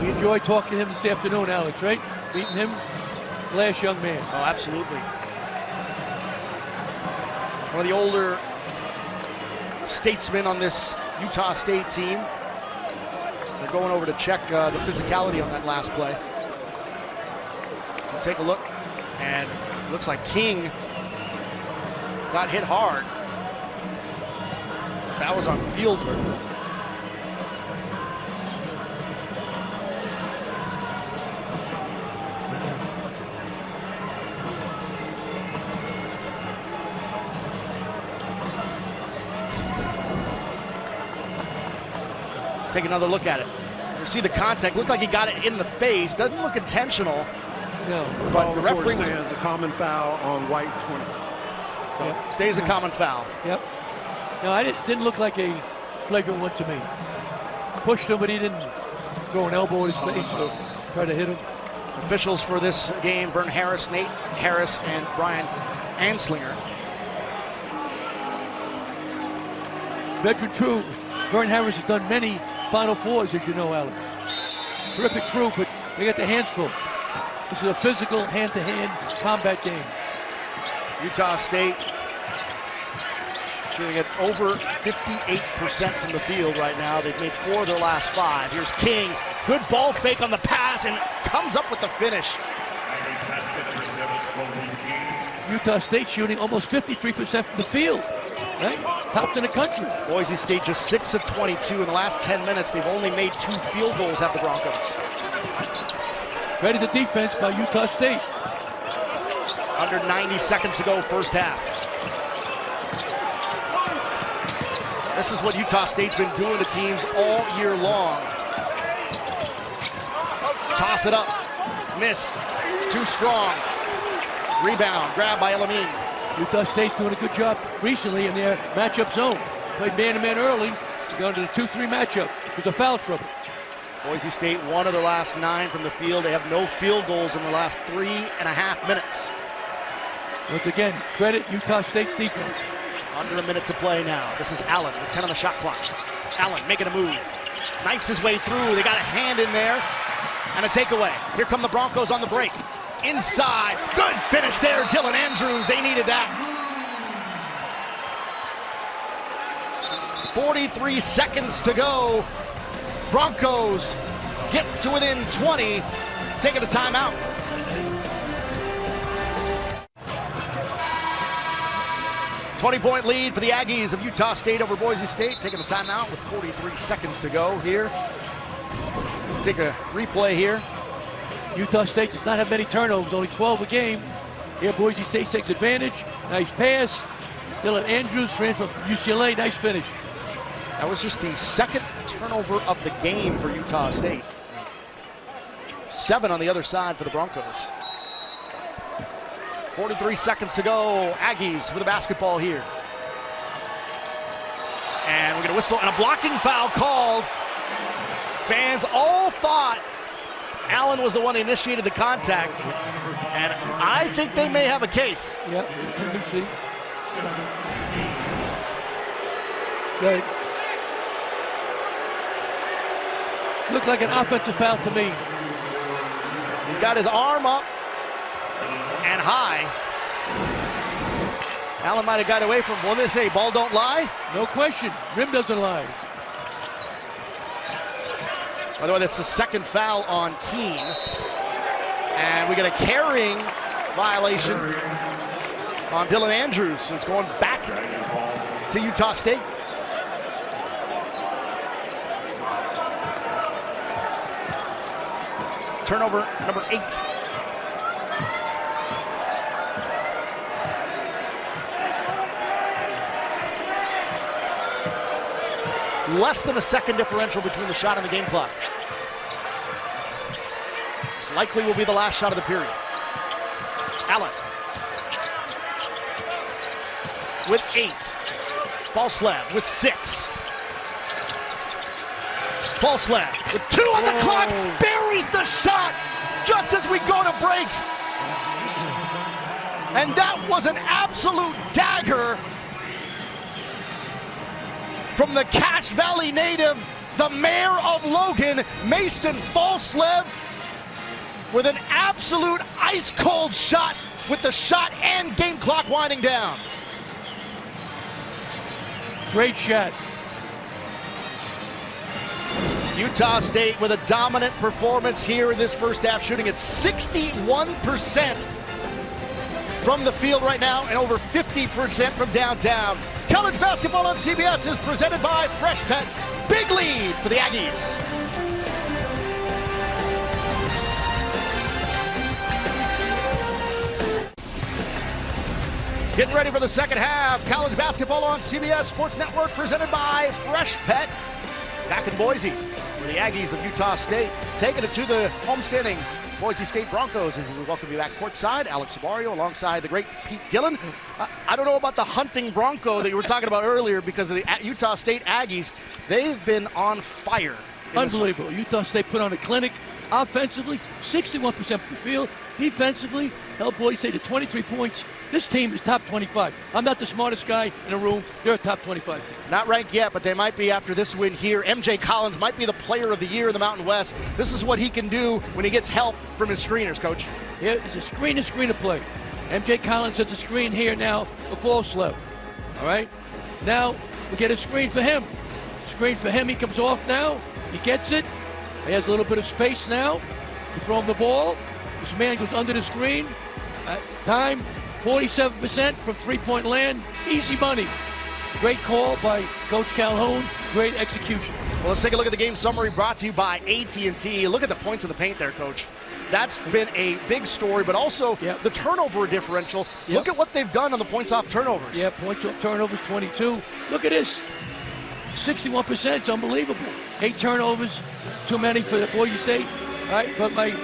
We enjoyed talking to him this afternoon, Alex, right? Meeting him. Class young man. Oh, absolutely. One of the older statesmen on this Utah State team. They're going over to check the physicality on that last play. So take a look, and it looks like King got hit hard. That was on Fielder. Take another look at it. You see the contact. Looked like he got it in the face. Doesn't look intentional. No. But the referee stands a common foul on White 20. So stays a common foul. Yep. No, didn't look like a flagrant one to me. pushed him, but he didn't throw an elbow in his face or try to hit him. Officials for this game, Vern Harris, Nate Harris, and Brian Anslinger. Veteran crew. Vern Harris has done many Final Fours, as you know, Alex. Terrific crew, but they got their hands full. This is a physical, hand-to-hand combat game. Utah State shooting at over 58% from the field right now. They've made 4 of their last 5. Here's King. Good ball fake on the pass and comes up with the finish. Utah State shooting almost 53% from the field. Right? Tops in the country. Boise State just 6 of 22 in the last 10 minutes. They've only made 2 field goals at the Broncos. Ready the defense by Utah State. Under 90 seconds to go, first half. This is what Utah State's been doing to teams all year long. Toss it up. Miss. Too strong. Rebound. Grab by Elamine. Utah State's doing a good job recently in their matchup zone. Played man-to-man early, going to the 2-3 matchup with the foul trouble. Boise State 1 of their last 9 from the field. They have no field goals in the last 3.5 minutes. Once again, credit Utah State's defense. Under a minute to play now. This is Allen with 10 on the shot clock. Allen making a move. Knifes his way through. They got a hand in there. And a takeaway. Here come the Broncos on the break. Inside. Good finish there, Dylan Andrews. They needed that. 43 seconds to go. Broncos get to within 20. Taking a timeout. Point lead for the Aggies of Utah State over Boise State. Taking a timeout with 43 seconds to go here. Let's take a replay here. Utah State does not have many turnovers, only 12 a game. Here Boise State takes advantage. Nice pass. Dylan Andrews, friend from UCLA, nice finish. That was just the second turnover of the game for Utah State. 7 on the other side for the Broncos. 43 seconds to go. Aggies with a basketball here. And we're going to whistle and a blocking foul called. Fans all thought Allen was the one who initiated the contact. And I think they may have a case. Yep, let me see. Good. Looks like an offensive foul to me. He's got his arm up and high. Allen might have got away from him. What do they say? Ball don't lie? No question. Rim doesn't lie. By the way, that's the second foul on Keene. And we get a carrying violation on Dylan Andrews. So it's going back to Utah State. Turnover number 8. Less than a second differential between the shot and the game clock. This likely will be the last shot of the period. Allen with 8. Falslev with 6. Falslev with 2 on the clock. Buries the shot just as we go to break. And that was an absolute dagger from the Cache Valley native, the mayor of Logan, Mason Falslev, with an absolute ice-cold shot with the shot and game clock winding down. Great shot. Utah State with a dominant performance here in this first half, shooting at 61% from the field right now and over 50% from downtown. College basketball on CBS is presented by Fresh Pet. Big lead for the Aggies. Getting ready for the second half. College basketball on CBS Sports Network presented by Fresh Pet. back in Boise, where the Aggies of Utah State taking it to the homestanding Boise State Broncos. And we welcome you back courtside. Alex Sabario alongside the great Pete Gillen. I don't know about the hunting Bronco that you were talking about earlier because of the Utah State Aggies. They've been on fire. Unbelievable. Utah State put on a clinic. Offensively, 61% from the field. Defensively, held Boise State to 23 points. This team is top 25. I'm not the smartest guy in the room. They're a top 25 team. Not ranked yet, but they might be after this win here. MJ Collins might be the player of the year in the Mountain West. This is what he can do when he gets help from his screeners, Coach. Here is a screener play. MJ Collins sets a screen here now for false left. All right? Now we get a screen for him. Screen for him. He comes off now. He gets it. He has a little bit of space now. You throw him the ball. This man goes under the screen. Time, 47% from three-point land. Easy money. Great call by Coach Calhoun. Great execution. Well, let's take a look at the game summary brought to you by AT&T. Look at the points in the paint there, Coach. That's been a big story, but also the turnover differential. Look at what they've done on the points off turnovers. Yeah, points off turnovers, 22. Look at this. 61%, it's unbelievable. 8 turnovers, too many for the Boise State. All right, but my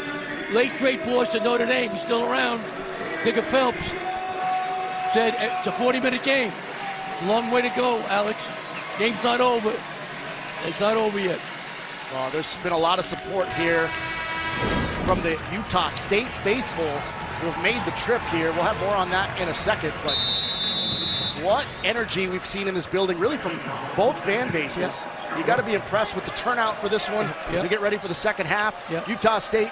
late great boss at Notre Dame, he's still around, Digger Phelps, said it's a 40-minute game. It's a long way to go, Alex. Game's not over. It's not over yet. Well, there's been a lot of support here from the Utah State faithful who have made the trip here. We'll have more on that in a second, but what energy we've seen in this building, really from both fan bases. You got to be impressed with the turnout for this one as we get ready for the second half. Utah State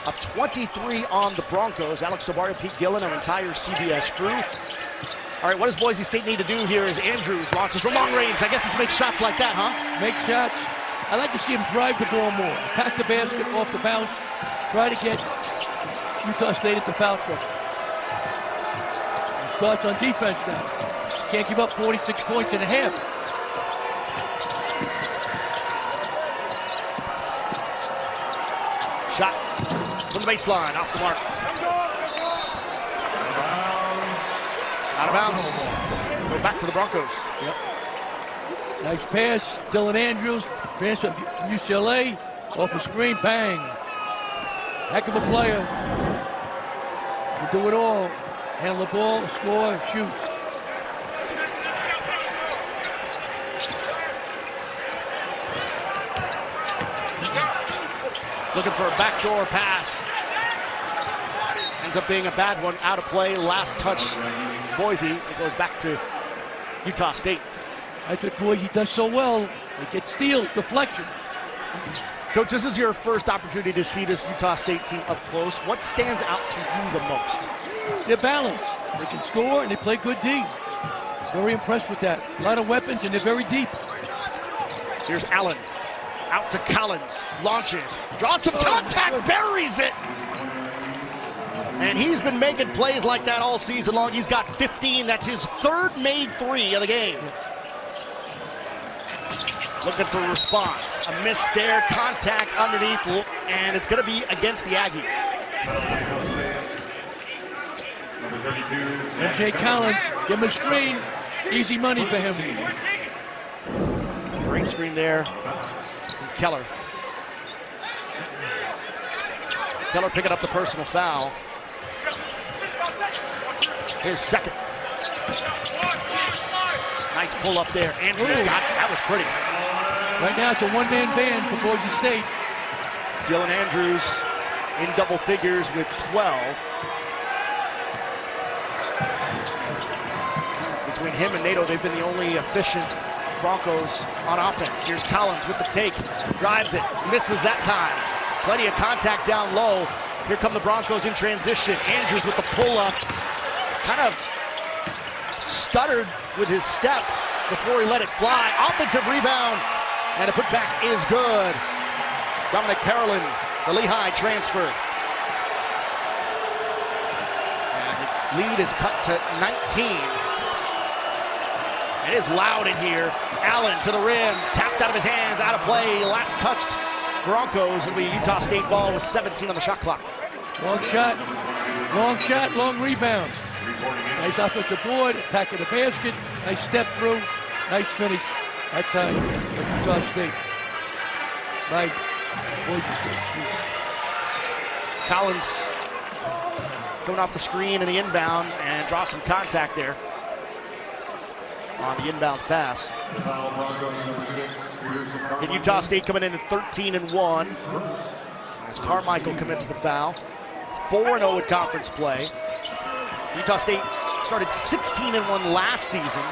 up 23 on the Broncos. Alex Sabario, Pete Gillen, our entire CBS crew. All right, what does Boise State need to do here as Andrews launches from long range? I guess it's make shots like that, huh? Make shots. I like to see him drive the ball more. Attack the basket off the bounce. Try to get Utah State into foul trouble. Starts on defense now. Can't give up 46 points and a half. Shot from the baseline, off the mark. Out of bounds. Go back to the Broncos. Nice pass. Dylan Andrews, transfer from UCLA. Off the screen, bang. Heck of a player. Can do it all. Handle the ball, score, shoot. Looking for a backdoor pass. Ends up being a bad one, out of play. Last touch, Boise. It goes back to Utah State. I think Boise does so well. They get steals, deflection. Coach, this is your first opportunity to see this Utah State team up close. What stands out to you the most? They're balanced. They can score and they play good D. Very impressed with that. A lot of weapons and they're very deep. Here's Allen. Out to Collins, launches, draws some contact, buries it. And he's been making plays like that all season long. He's got 15. That's his third made three of the game. Looking for a response. A miss there, contact underneath, and it's going to be against the Aggies. MJ Collins, give him a screen. Easy money for him. Great screen there. Keller. Keller picking up the personal foul. His second. Nice pull up there. Andrews got it. That was pretty. Right now it's a one-man band for Boise State. Dylan Andrews in double figures with 12. Between him and Nato, they've been the only efficient Broncos on offense. Here's Collins with the take, drives it, misses that time. Plenty of contact down low. Here come the Broncos in transition. Andrews with the pull-up. Kind of stuttered with his steps before he let it fly. Offensive rebound, and a putback is good. Dominic Parolin, the Lehigh transfer. And the lead is cut to 19. It is loud in here. Allen to the rim, tapped out of his hands, out of play. Last touched Broncos. It'll be Utah State ball with 17 on the shot clock. Long shot, long rebound. Nice offensive board, attack of the basket. Nice step through, nice finish. That time, Utah State. by Boise State. Collins going off the screen in the inbound and draw some contact there on the inbound pass. Foul Broncos number 6. And Utah State coming in at 13-1 as Carmichael commits the foul. 4-0 in conference play. Utah State started 16-1 last season.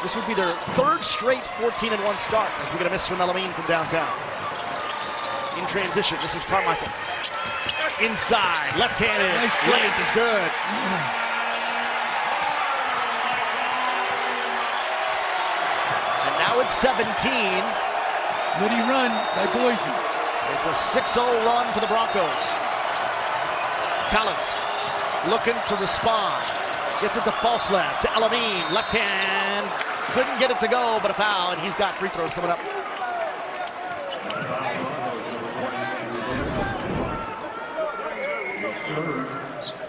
This would be their third straight 14-1 start as we get a miss from Elamine from downtown. In transition, this is Carmichael. Inside, left-handed, length is good. And now it's 17. Witty run by Boise. It's a 6-0 run to the Broncos. Collins looking to respond. Gets it to Falslev, to Elamine, left hand. Couldn't get it to go, but a foul, and he's got free throws coming up.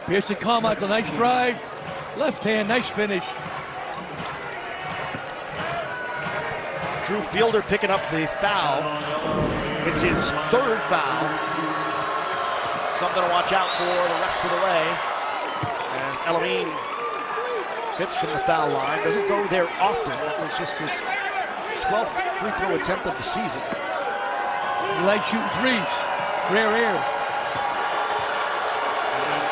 Pearson Carmichael, nice drive. Left hand, nice finish. Drew Fielder picking up the foul. It's his third foul. Something to watch out for the rest of the way. As Elamine hits from the foul line. Doesn't go there often. That was just his 12th free throw attempt of the season. He likes shooting threes. Rare air.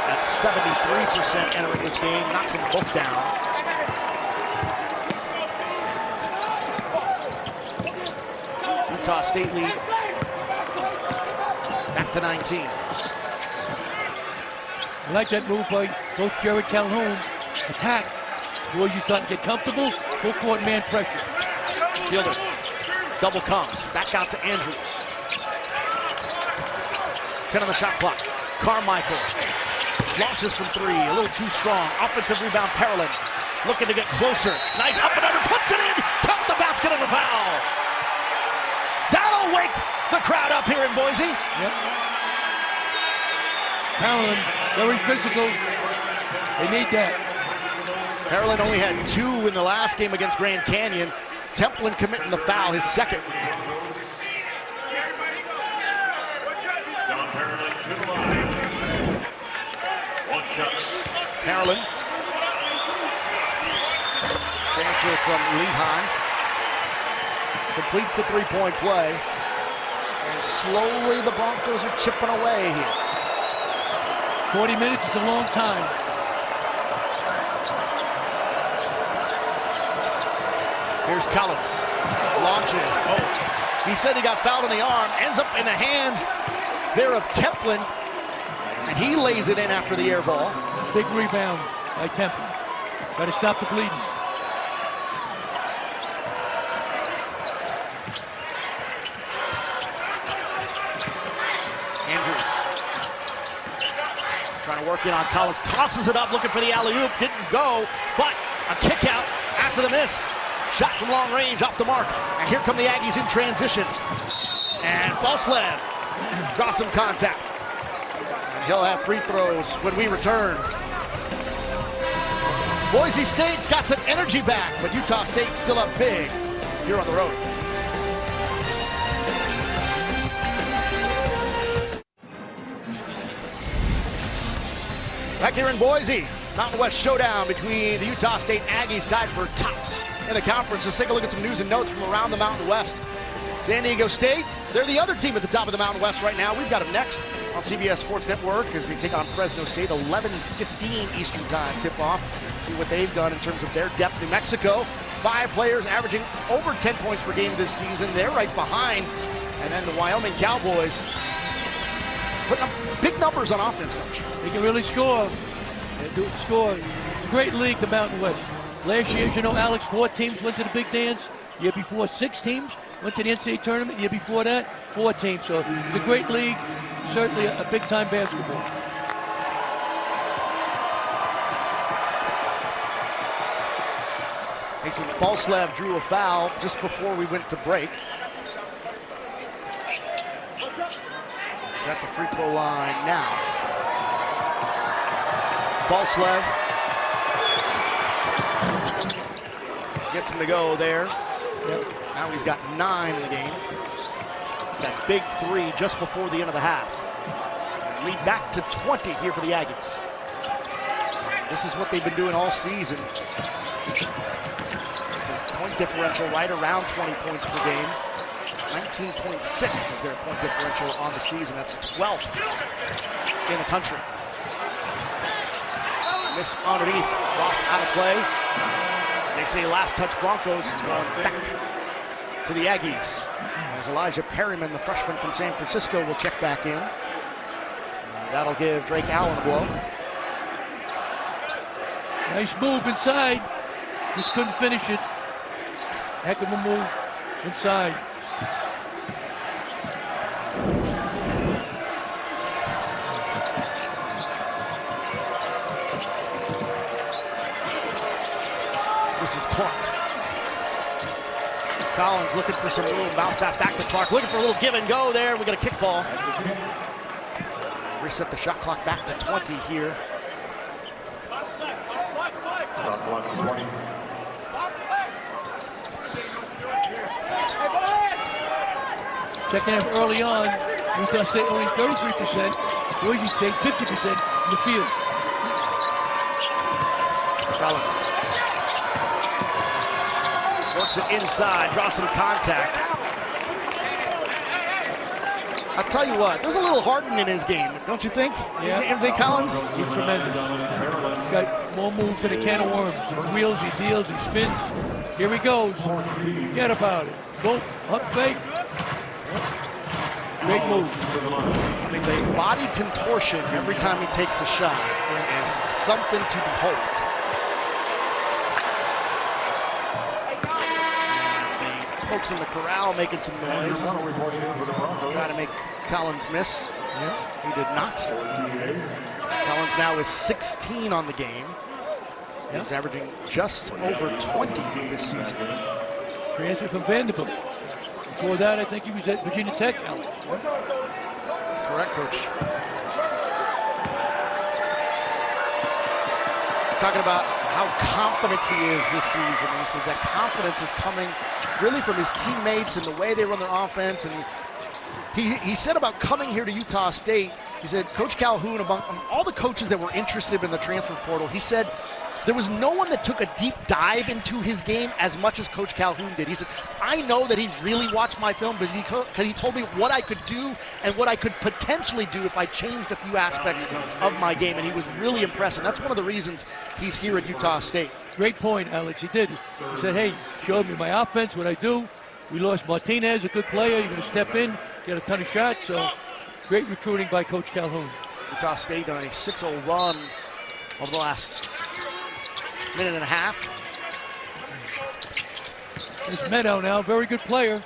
At 73% entering this game. Knocks them both down. Utah State lead. Back to 19. I like that move by Coach Jared Calhoun. Attack. Boise starting to get comfortable. Full court man pressure. Fielder. Double comes. Back out to Andrews. 10 on the shot clock. Carmichael. Launches from three. A little too strong. Offensive rebound, Parolin. Looking to get closer. Nice up and under. Puts it in. Count the basket and the foul. That'll wake the crowd up here in Boise. Yep. Parolin, very physical. They need that. Parolin only had 2 in the last game against Grand Canyon. Templin committing the foul, his second. Parolin. Transfer from Lehigh. Completes the three-point play. And slowly the Broncos are chipping away here. 40 minutes is a long time. Here's Collins. Launches. Oh, he said he got fouled on the arm. Ends up in the hands there of Templin. And he lays it in after the air ball. Big rebound by Templin. Got to stop the bleeding. Andrews. Trying to work in on Collins. Tosses it up, looking for the alley-oop. Didn't go, but a kick out after the miss. Shot from long range, off the mark. And here come the Aggies in transition. And Falslev draws some contact. And he'll have free throws when we return. Boise State's got some energy back, but Utah State's still up big here on the road. Back here in Boise, Mountain West showdown between the Utah State Aggies tied for tops in the conference. Let's take a look at some news and notes from around the Mountain West. San Diego State, they're the other team at the top of the Mountain West right now. We've got them next on CBS Sports Network as they take on Fresno State, 11:15 Eastern Time tip-off. See what they've done in terms of their depth. New Mexico, 5 players averaging over 10 points per game this season. They're right behind. And then the Wyoming Cowboys putting up big numbers on offense, Coach. They can really score. They do score. It's a great league, the Mountain West. Last year, as you know, Alex, 4 teams went to the big dance. Year before, 6 teams went to the NCAA tournament. Year before that, 4 teams. So it's a great league. Certainly a big-time basketball. Mason Falslev drew a foul just before we went to break. He's at the free throw line now. Falslev gets him to go there. Yep. Now he's got 9 in the game. That big three just before the end of the half. Lead back to 20 here for the Aggies. This is what they've been doing all season. Point differential right around 20 points per game. 19.6 is their point differential on the season. That's 12th in the country. Miss underneath, lost out of play. They say last touch Broncos is going back to the Aggies. As Elijah Perryman, the freshman from San Francisco, will check back in. That'll give Drake Allen a blow. Nice move inside. Just couldn't finish it. Heck of a move inside. This is Clark. Collins looking for some room. Bounce back to Clark. Looking for a little give and go there. We got a kick ball. Reset the shot clock back to 20 here. Shot clock 20. Second half early on, Utah State only 33%, Boise State 50% in the field. Collins works it inside, draws some contact. I'll tell you what, there's a little Harden in his game, don't you think? Yeah. MJ Collins? He's tremendous. He's got more moves than a can of worms. He wheels, he deals, he spins. Here he goes. Forget about it. Go, up fake. Great move. I mean, the body contortion every time he takes a shot is something to behold. The folks in the corral making some noise. Trying to make Collins miss. He did not. Collins now is 16 on the game. He's averaging just over 20 this season. Transfer from Vanderbilt. Before that, I think he was at Virginia Tech. That's correct, Coach. He's talking about how confident he is this season. He says that confidence is coming really from his teammates and the way they run their offense. And he said about coming here to Utah State, he said, Coach Calhoun, among all the coaches that were interested in the transfer portal, he said, there was no one that took a deep dive into his game as much as Coach Calhoun did. He said, I know that he really watched my film because he told me what I could do and what I could potentially do if I changed a few aspects of my game, and he was really impressed. And that's one of the reasons he's here at Utah State. Great point, Alex. He did. He said, hey, showed me my offense, what I do. We lost Martinez, a good player. You're going to step in, get a ton of shots. So great recruiting by Coach Calhoun. Utah State on a 6-0 run over the last minute and a half. There's Meadow now, very good player.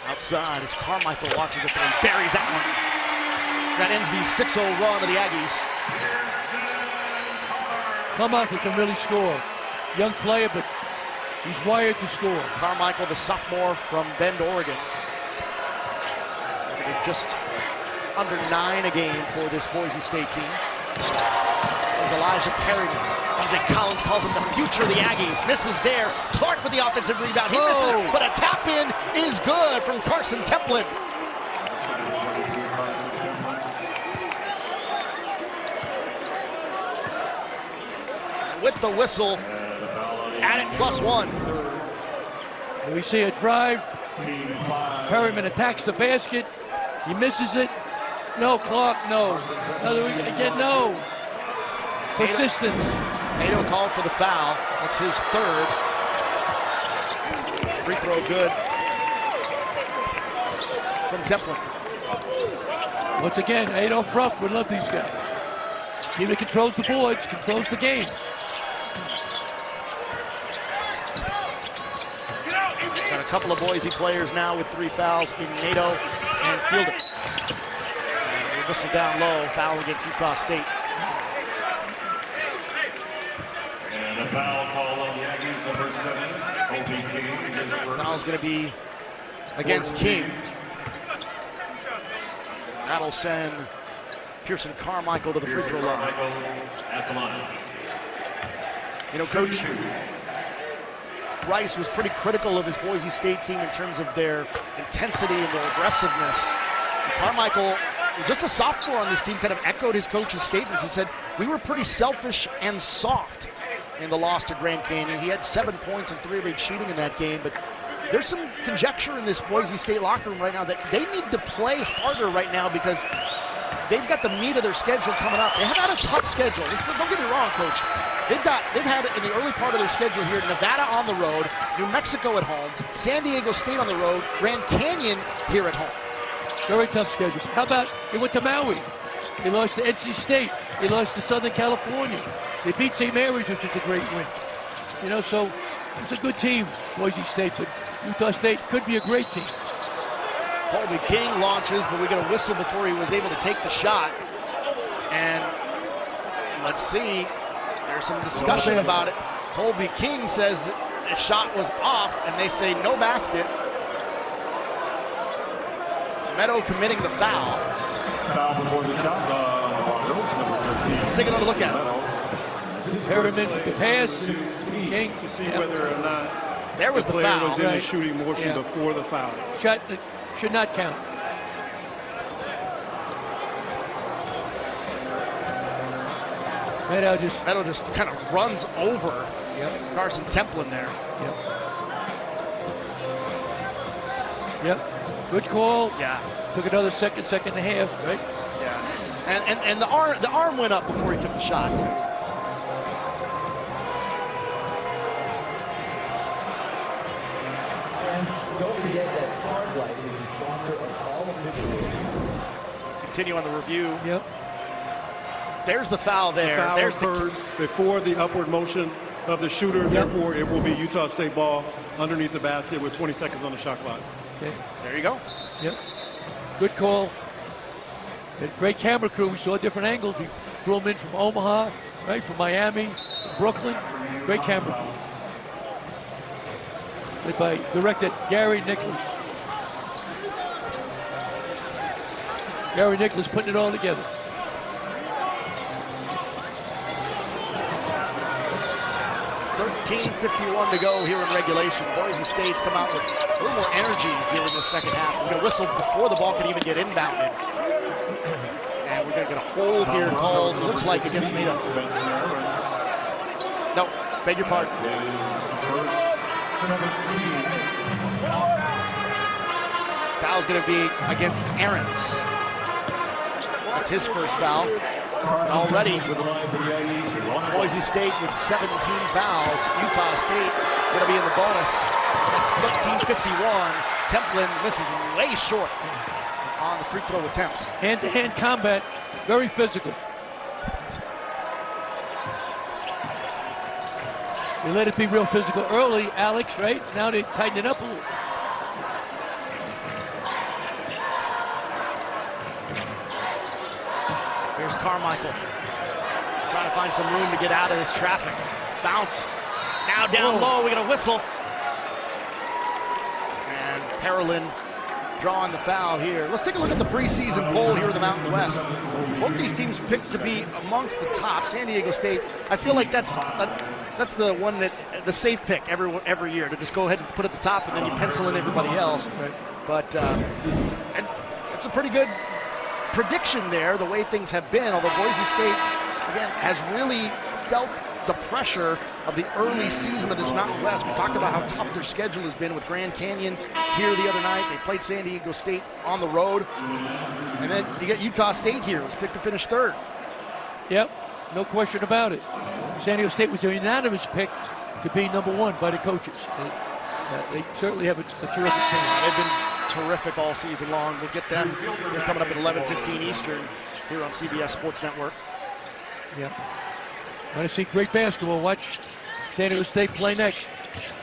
Outside as Carmichael watches it and buries that one. That ends the 6-0 run of the Aggies. Carmichael can really score. Young player, but he's wired to score. Carmichael, the sophomore from Bend, Oregon. Just under 9 a game for this Boise State team. This is Elijah Perryman. MJ Collins calls him the future of the Aggies. Misses there. Clark with the offensive rebound. He misses, but a tap in is good from Carson Templin. With the whistle, add it +1. And we see a drive. Perryman attacks the basket. He misses it. No, Clark, no. Again, no. Persistence. Nato called for the foul. That's his third. Free throw good from Templin. Once again, Adolph Rupp would love these guys. Team that controls the boards, controls the game. Got a couple of Boise players now with 3 fouls in Nato and Fielder. And this is down low, foul against Utah State. And a foul call on the Aggies, number 7, Kobe King. Foul's going to be against King. That'll send Pearson Carmichael to the free throw line. At the line. You know, Coach, Rice was pretty critical of his Boise State team in terms of their intensity and their aggressiveness. And Carmichael, just a sophomore on this team, kind of echoed his coach's statements. He said, we were pretty selfish and soft in the loss to Grand Canyon. He had 7 points and 3 of 8 shooting in that game, but there's some conjecture in this Boise State locker room right now that they need to play harder right now because they've got the meat of their schedule coming up. They have had a tough schedule. Don't get me wrong, Coach. They've had in the early part of their schedule here, Nevada on the road, New Mexico at home, San Diego State on the road, Grand Canyon here at home. Very tough schedule. How about they went to Maui? They lost to NC State. They lost to Southern California. They beat St. Mary's, which is a great win. You know, so it's a good team, Boise State, but Utah State could be a great team. Colby King launches, but we got a whistle before he was able to take the shot. And let's see, there's some discussion about it. Colby King says the shot was off, and they say no basket. Meadow committing the foul. Foul before the shot on the Mongols, number 13. Let's take another look at it. Perriman with the pass. King. To see whether or not There was the player foul. was in a Right. shooting motion Yeah. before the foul. Shot that should not count. Meadow just kind of runs over Carson Templin there. Yep. Good call. Yeah. Took another second and a half, right? Yeah. And the arm went up before he took the shot too. Don't forget that Starlight is the sponsor of all of this. Continue on the review. Yep. There's the foul there. The foul There's occurred before the upward motion of the shooter. Therefore, it will be Utah State ball underneath the basket with 20 seconds on the shot clock. Okay. There you go. Yep. Good call. And great camera crew. We saw different angles. We flew them in from Omaha, right, from Miami, from Brooklyn. Great camera crew. Led by director Gary Nicholas. Gary Nicholas putting it all together. .51 to go here in regulation. Boise State's come out with a little more energy here in the second half. We're going to whistle before the ball can even get inbounded. And we're going to get a hold here called, it looks like, against Nita. No, beg your pardon. Foul's going to be against Ahrens. That's his first foul. Already, Boise State with 17 fouls. Utah State going to be in the bonus. That's 13:51. Templin misses way short on the free throw attempt. Hand-to-hand combat, very physical. They let it be real physical early, Alex, right? Now they tighten it up a little. Here's Carmichael trying to find some room to get out of this traffic. Bounce. Now down low, we got a whistle. And Perlin drawing the foul here. Let's take a look at the preseason poll here in the Mountain West. Both these teams picked to be amongst the top. San Diego State, I feel like that's the one that the safe pick every year, to just go ahead and put at the top and then you pencil in everybody else. But and it's a pretty good prediction there, the way things have been, although Boise State, again, has really felt the pressure of the early season of this Mountain West. We talked about how tough their schedule has been with Grand Canyon here the other night. They played San Diego State on the road. And then you get Utah State here, who's picked to finish third. Yep, no question about it. San Diego State was a unanimous pick to be #1 by the coaches. They certainly have a terrific team. They've been terrific all season long. We'll get them. They're coming up at 11:15 Eastern here on CBS Sports Network. Yeah. Want to see great basketball? Watch San Diego State play next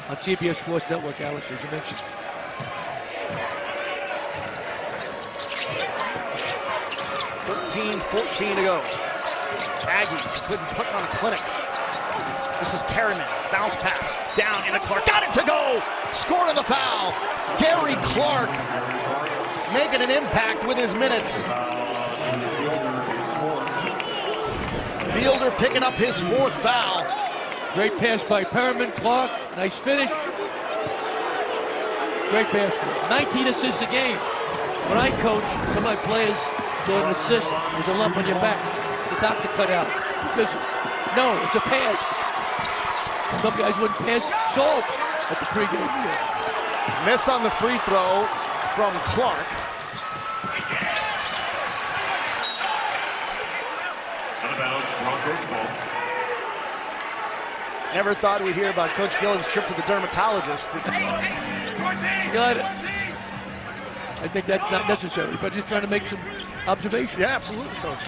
on CBS Sports Network, Alex, as you mentioned. .14 to go. Aggies couldn't put on a clinic. This is Perriman. Bounce pass. Down into Clark. Got it to go! Scoring the foul. Gary Clark making an impact with his minutes. Fielder picking up his 4th foul. Great pass by Perriman. Clark, nice finish. Great basketball. 19 assists a game. When I coach, some of my players say an assist was a lump on your back. The doctor cut out. Because, no, it's a pass. Some guys wouldn't pass salt at the pregame meal. Miss on the free throw from Clark. Out of bounds, Broncos ball. Never thought we'd hear about Coach Gillen's trip to the dermatologist. Got it. I think that's not necessary, but just trying to make some observations. Yeah, absolutely, Coach.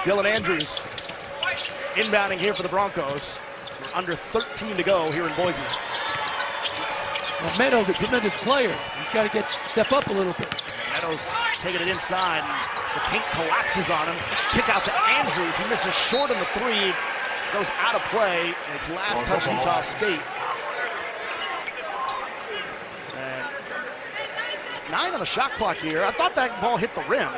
Dylan Andrews inbounding here for the Broncos. Under 13 to go here in Boise. Well, Meadows, a tremendous player. He's got to step up a little bit. Meadows taking it inside. The paint collapses on him. Kick out to Andrews. He misses short on the three. Goes out of play. And it's last touch Utah State. And 9 on the shot clock here. I thought that ball hit the rim.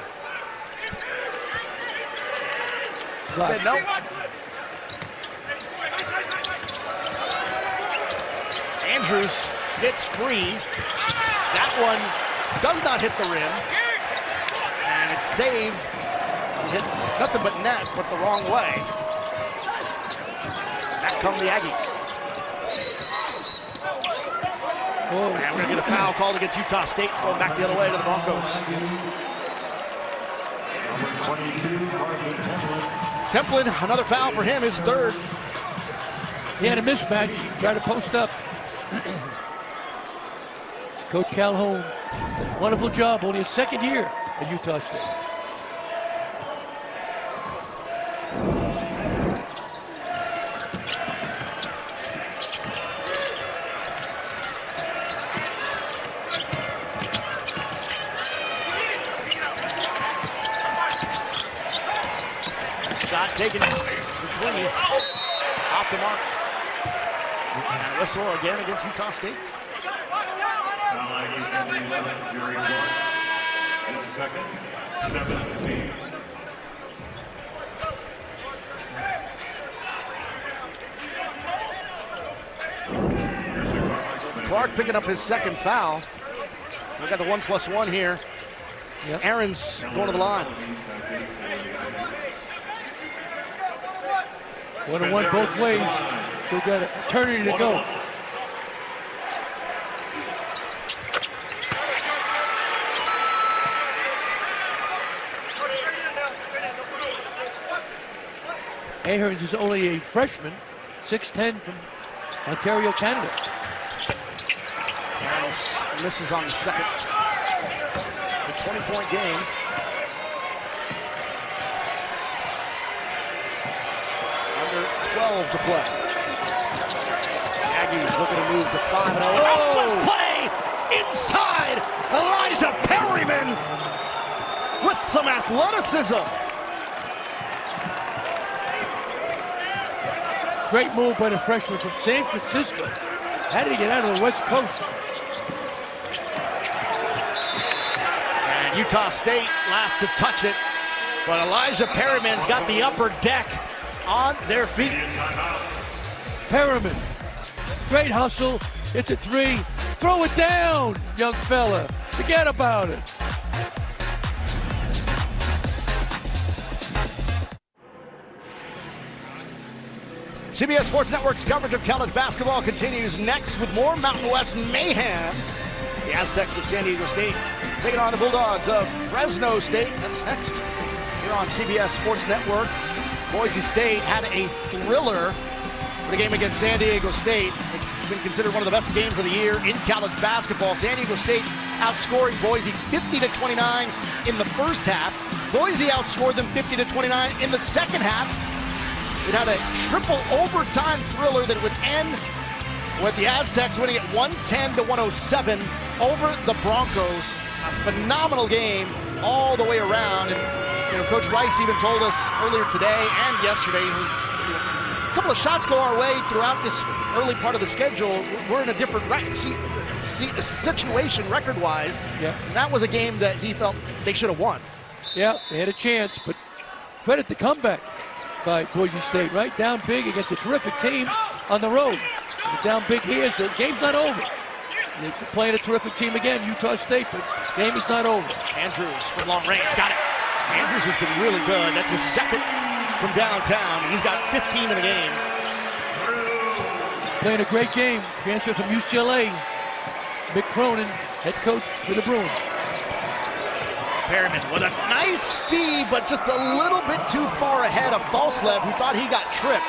Said no. Andrews gets free. That one does not hit the rim. And it's saved. It hits nothing but net, but the wrong way. Back come the Aggies. Oh. And we're going to get a foul called against Utah State. It's going back the other way to the Broncos. Templin, another foul for him, his third. He had a mismatch, tried to post up. Coach Calhoun, wonderful job, only his second year at Utah State. Shot taken between you. Off the mark. And whistle again against Utah State. Now Aggies in the 11th, Fury 1. His second, 17. Clark picking up his second foul. We got the 1+1 here. Yep. Aaron's going to the line. 1-1 both ways. Still got an eternity to go. Ahrens is only a freshman, 6'10" from Ontario, Canada. Ahrens misses on the second. A 20-point game. Under 12 to play. The Aggies looking to move to 5-0. Oh! Play inside. Elijah Perryman with some athleticism. Great move by the freshman from San Francisco. How did he get out of the West Coast? And Utah State last to touch it, but Elijah Perryman's got the upper deck on their feet. Perriman, great hustle. It's a three. Throw it down, young fella. Forget about it. CBS Sports Network's coverage of college basketball continues next with more Mountain West mayhem. The Aztecs of San Diego State taking on the Bulldogs of Fresno State. That's next here on CBS Sports Network. Boise State had a thriller for the game against San Diego State. It's been considered one of the best games of the year in college basketball. San Diego State outscoring Boise 50-29 in the first half. Boise outscored them 50-29 in the second half. It had a triple overtime thriller that would end with the Aztecs winning it 110-107 over the Broncos. A phenomenal game all the way around. And, you know, Coach Rice even told us earlier today and yesterday, a couple of shots go our way throughout this early part of the schedule. We're in a different situation record-wise. Yeah. And that was a game that he felt they should have won. Yeah, they had a chance, but credit the comeback by Boise State, right? Down big against a terrific team on the road. They're down big here, so the game's not over. They're playing a terrific team again, Utah State, but the game is not over. Andrews from long range, got it. Andrews has been really good. That's his second from downtown. He's got 15 in the game. Playing a great game. Transfer from UCLA. Mick Cronin, head coach for the Bruins. Perryman with a nice feed, but just a little bit too far ahead of Falslev, who thought he got tripped.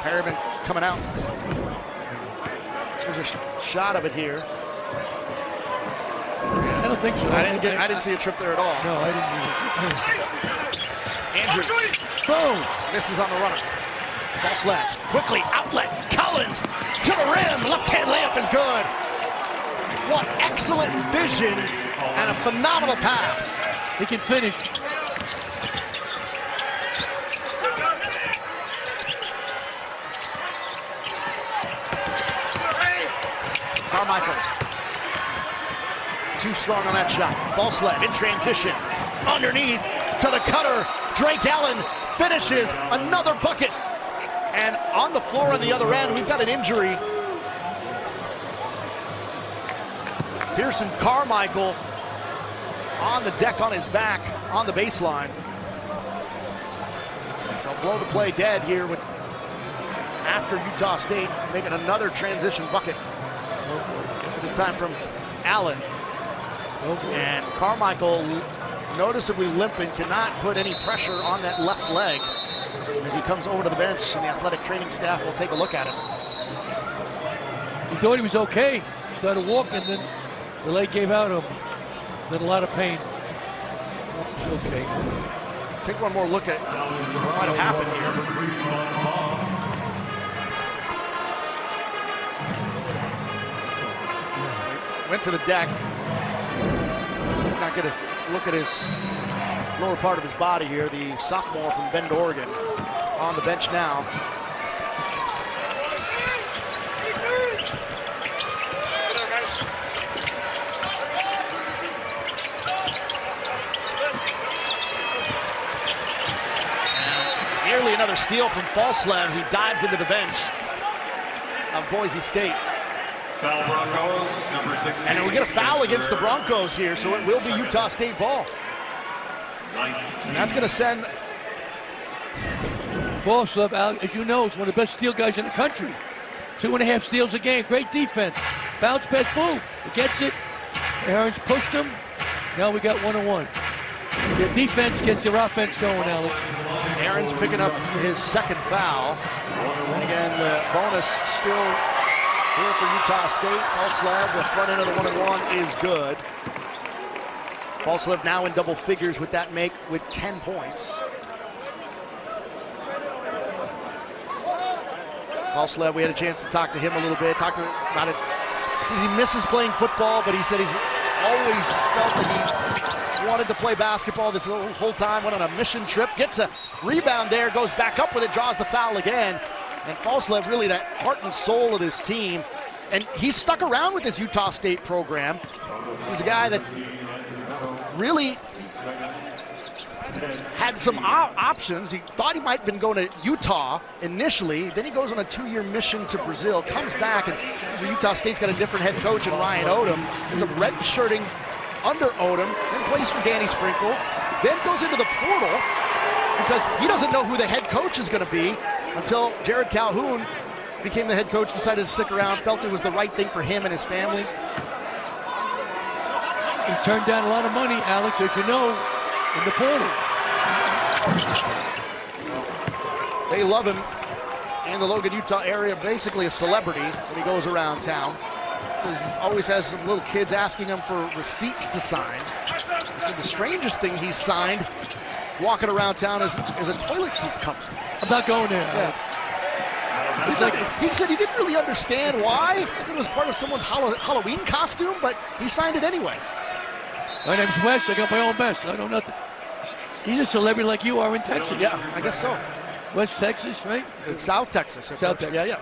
Perryman coming out. There's a shot of it here. I don't think so. I didn't see a trip there at all. No, I didn't. Andrews. Boom. Misses on the runner. False left. Quickly outlet. Collins to the rim. Left-hand layup is good. What excellent vision and a phenomenal pass. He can finish. Carmichael. Too strong on that shot. Falslev in transition. Underneath to the cutter. Drake Allen finishes another bucket. And on the floor on the other end, we've got an injury. Pearson Carmichael on the deck on his back on the baseline. So blow the play dead here with after Utah State making another transition bucket. This time from Allen. And Carmichael noticeably limping, cannot put any pressure on that left leg as he comes over to the bench, and the athletic training staff will take a look at him. He thought he was okay. He started walking, then the leg gave out of him. Then a lot of pain. Okay. Let's take one more look at what might have happened here. Went to the deck. Not get a look at his lower part of his body here. The sophomore from Bend, Oregon, on the bench now. And nearly another steal from Falslev. He dives into the bench of Boise State. Foul Broncos, number 16. And we get a foul against the Broncos here, so it will be Utah State ball. And that's going to send Falslev, as you know, is one of the best steal guys in the country. 2.5 steals a game. Great defense. Bounce pass, boom. He gets it. Aaron's pushed him. Now we got 1-on-1. The defense gets their offense going, Alex. Aaron's picking up his second foul. And again, the bonus still here for Utah State. Falslev, the front end of the 1-on-1 is good. Falslev now in double figures with that make with 10 points. Falslev, we had a chance to talk to him a little bit, talk to him about it. He misses playing football, but he said he's always felt that he wanted to play basketball this whole time, went on a mission trip, gets a rebound there, goes back up with it, draws the foul again. And Falslev, really that heart and soul of this team. And he's stuck around with this Utah State program. He's a guy that really had some options. He thought he might have been going to Utah initially. Then he goes on a 2-year mission to Brazil, comes back, and Utah State's got a different head coach in Ryan Odom. Ends up redshirting under Odom, then plays for Danny Sprinkle, then goes into the portal because he doesn't know who the head coach is going to be until Jared Calhoun became the head coach, decided to stick around, felt it was the right thing for him and his family. He turned down a lot of money, Alex, as you know, in the portal. They love him in the Logan, Utah area, basically a celebrity when he goes around town. So he always has some little kids asking him for receipts to sign. So the strangest thing he's signed walking around town is a toilet seat cover. I'm not going there. Yeah. He said he didn't really understand why. He said it was part of someone's Halloween costume, but he signed it anyway. My name's Wes. I got my own mess. I know nothing. He's a celebrity like you are in Texas. Yeah, I guess so. West Texas, right? It's South Texas. South Texas. Yeah.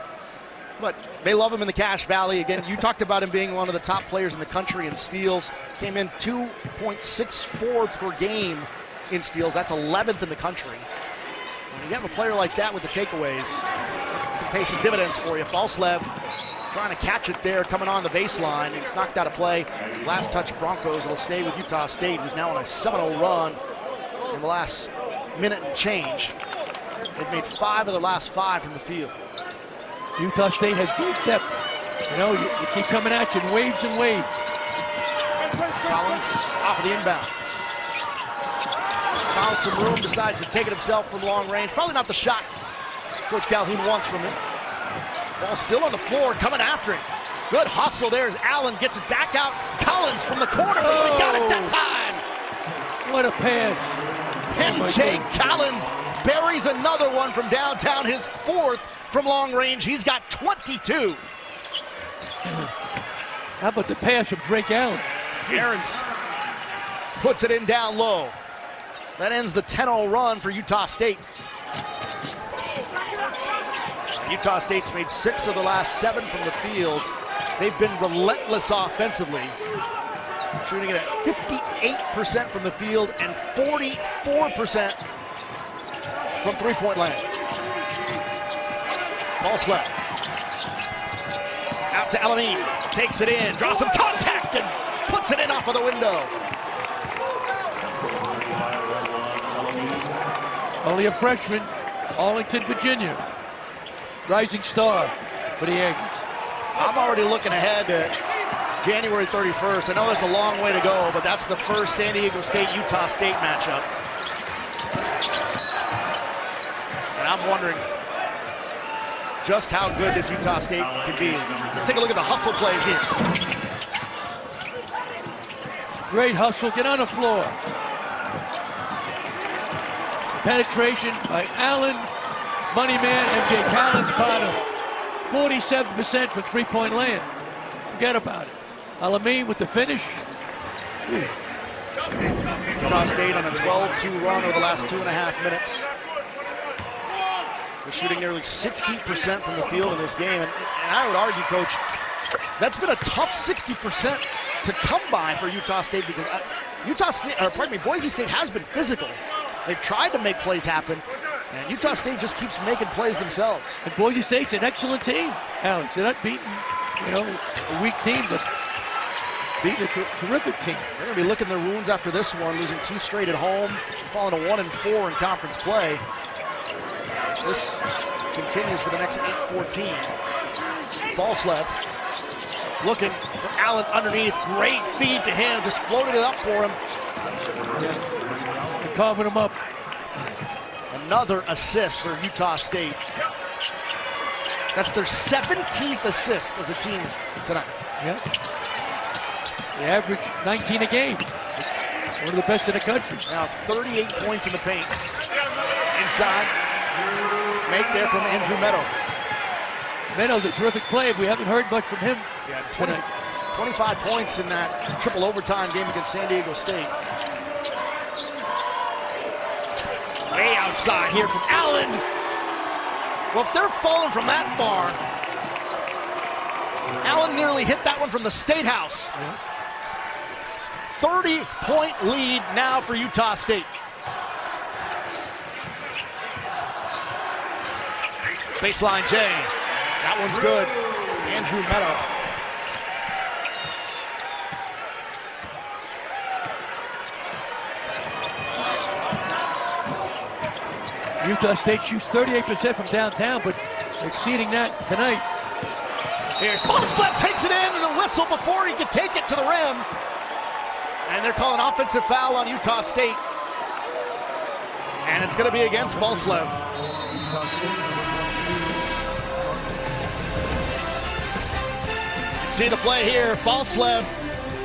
But they love him in the Cache Valley. Again, you talked about him being one of the top players in the country in steals. Came in 2.64 per game in steals. That's 11th in the country. When you have a player like that with the takeaways, it can pay some dividends for you. Falslev trying to catch it there, coming on the baseline. It's knocked out of play. Last touch Broncos. It'll stay with Utah State, who's now on a 7-0 run in the last minute and change. They've made 5 of their last 5 from the field. Utah State has great depth. You know, you keep coming at you in waves and waves. Collins off of the inbound. Found some room, decides to take it himself from long range. Probably not the shot Coach Calhoun wants from him. Ball still on the floor, coming after it. Good hustle there as Allen gets it back out. Collins from the corner, but he got it that time. What a pass. MJ Collins buries another one from downtown, his 4th from long range. He's got 22. How about the pass from Drake Allen? Aarons puts it in down low. That ends the 10-0 run for Utah State. Utah State's made 6 of the last 7 from the field. They've been relentless offensively, shooting it at 58% from the field and 44% from three-point land. Falslev out to Elamine, takes it in, draws some contact and puts it in off of the window. Only a freshman, Arlington, Virginia. Rising star for the Aggies. I'm already looking ahead to January 31st. I know that's a long way to go, but that's the first San Diego State-Utah State matchup. And I'm wondering just how good this Utah State can be. Let's take a look at the hustle plays here. Great hustle, get on the floor. Penetration by Allen, money man, MJ Collins, bottom. 47% from three-point land. Forget about it. Alameen with the finish. Utah State on a 12-2 run over the last 2.5 minutes. They're shooting nearly 60% from the field in this game. And I would argue, Coach, that's been a tough 60% to come by for Utah State because Boise State has been physical. They've tried to make plays happen, and Utah State just keeps making plays themselves. And Boise State's an excellent team, Alex. They're not beating, a weak team, but beating a terrific team. They're going to be licking their wounds after this one, losing 2 straight at home, falling to 1-4 in conference play. This continues for the next 8-14. Falslev looking for Allen underneath. Great feed to him, just floated it up for him. Yeah. Carving him up. Another assist for Utah State. That's their 17th assist as a team tonight. Yeah. They average 19 a game. One of the best in the country. Now 38 points in the paint. Inside. Make there from Andrew Meadow. Meadow's a terrific player. We haven't heard much from him tonight. 25 points in that triple overtime game against San Diego State. Way outside here from Allen. Well, if they're falling from that far, Allen nearly hit that one from the State House. 30-point lead now for Utah State. Baseline J. That one's good. Andrew Meadow. Utah State shoots 38% from downtown, but exceeding that tonight. Here's Falslev, takes it in and a whistle before he could take it to the rim. And they're calling offensive foul on Utah State. And it's going to be against Falslev. See the play here. Falslev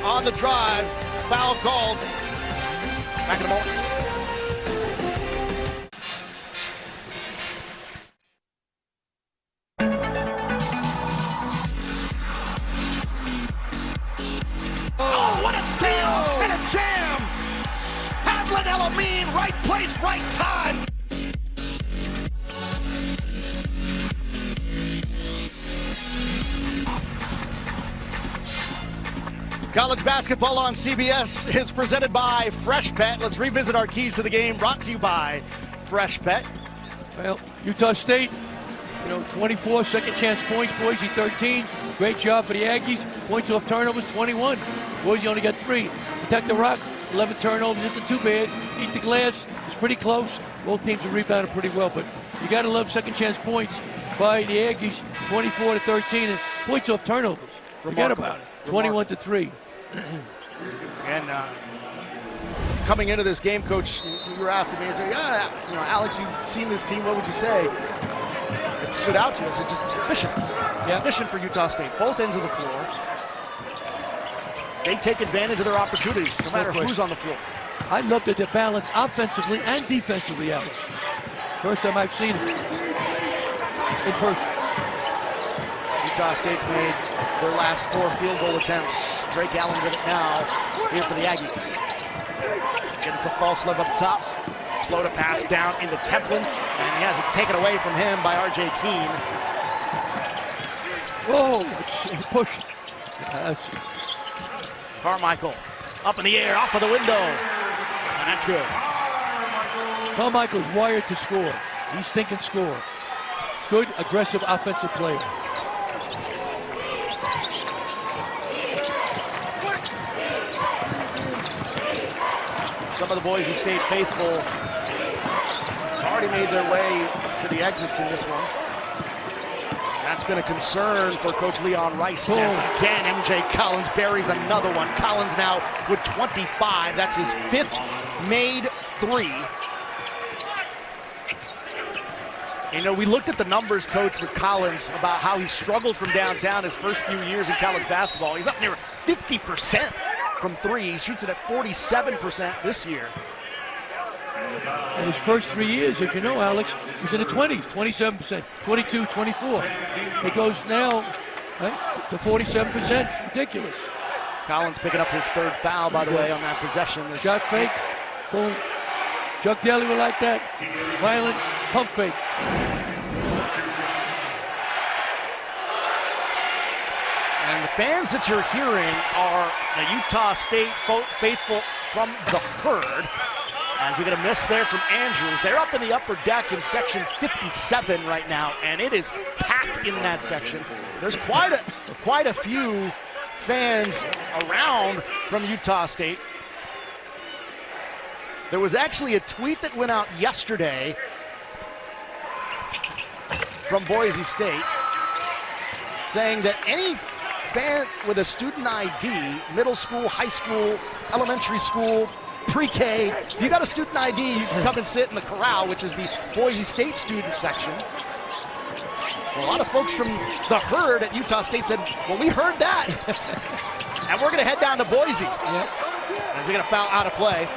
on the drive. Foul called. Back in a moment. Oh, what a steal and a jam! Hadlin Elamine, right place, right time. College basketball on CBS is presented by Fresh Pet. Let's revisit our keys to the game, brought to you by Fresh Pet. Well, Utah State, 24 second chance points. Boise 13. Great job for the Aggies. Points off turnovers 21. Boise only got 3. Protect the rock. 11 turnovers. Isn't too bad. Eat the glass. It's pretty close. Both teams have rebounded pretty well, but you got to love second chance points by the Aggies. 24-13 and points off turnovers. Forget about it. 21-3. And coming into this game, Coach, you were asking me, I said, Alex, you've seen this team. What would you say? It stood out to you. I said, just efficient. Yeah. Efficient for Utah State. Both ends of the floor. They take advantage of their opportunities, no matter who's on the floor. I love the balance offensively and defensively, Alex. First time I've seen it in person. Utah State's made their last 4 field goal attempts. Drake Allen with it now here for the Aggies. Get it to Falslev up top. Float a pass down into Templin, and he has it taken away from him by R.J. Keene. Whoa, push. Carmichael up in the air, off of the window, and that's good. Carmichael's wired to score. He's thinking score. Good, aggressive offensive player. Some of the Boise State faithful already made their way to the exits in this one. That's been a concern for Coach Leon Rice. As again, MJ Collins buries another one. Collins now with 25. That's his 5th made 3. We looked at the numbers, Coach, with Collins about how he struggled from downtown his first few years in college basketball. He's up near 50% from 3. He shoots it at 47% this year. In his first 3 years, as you know, Alex, he's in the 20s, 27%, 22, 24. It goes now to 47%. It's ridiculous. Collins picking up his 3rd foul, by the way, on that possession. Shot fake, boom. Chuck Daly would like that. Violent pump fake. And the fans that you're hearing are the Utah State faithful from the herd. As we get a miss there from Andrews. They're up in the upper deck in section 57 right now, and it is packed in that section. There's quite a few fans around from Utah State. There was actually a tweet that went out yesterday from Boise State saying that any fan with a student ID, middle school, high school, elementary school, pre-K, if you got a student ID, you can come and sit in the corral, which is the Boise State student section. Well, a lot of folks from the herd at Utah State said, well, we heard that. And we're going to head down to Boise. Yep. And we're going to foul out of play.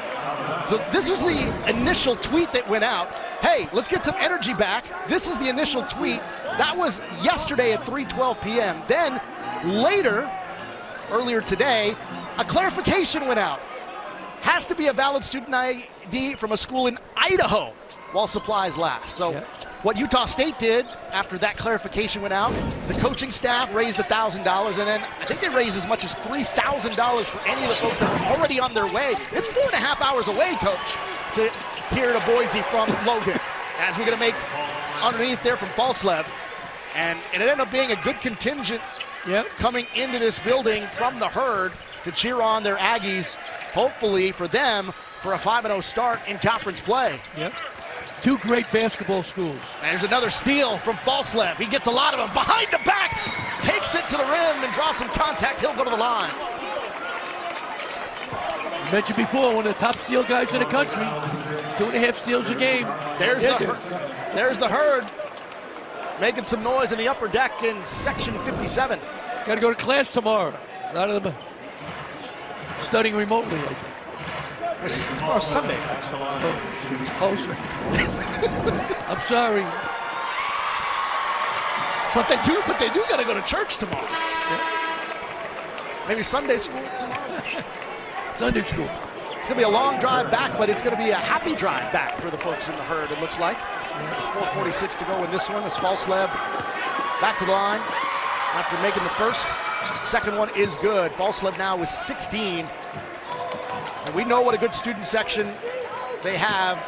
So this was the initial tweet that went out. Hey, let's get some energy back. This is the initial tweet. That was yesterday at 3:12 p.m. Then later, earlier today, a clarification went out. Has to be a valid student ID from a school in Idaho while supplies last. So what Utah State did after that clarification went out, the coaching staff raised $1,000, and then I think they raised as much as $3,000 for any of the folks that were already on their way. It's 4.5 hours away, Coach, to here to Boise from Logan. As we're going to make underneath there from Falslev. And it ended up being a good contingent coming into this building from the herd to cheer on their Aggies, hopefully for them, for a 5-0 start in conference play. Yep. 2 great basketball schools. And there's another steal from Falslev. He gets a lot of them behind the back, takes it to the rim and draws some contact. He'll go to the line. Mentioned before, one of the top steal guys in the country. 2.5 steals a game. There's the herd making some noise in the upper deck in section 57. Got to go to class tomorrow. A lot of them studying remotely, I think. Tomorrow's Sunday. I'm sorry. But they do got to go to church tomorrow. Maybe Sunday school tomorrow. Sunday school. It's going to be a long drive back, but it's going to be a happy drive back for the folks in the herd, it looks like. 4:46 to go in this one. It's Falslev back to the line after making the first. Second one is good. Falslev now with 16. And we know what a good student section they have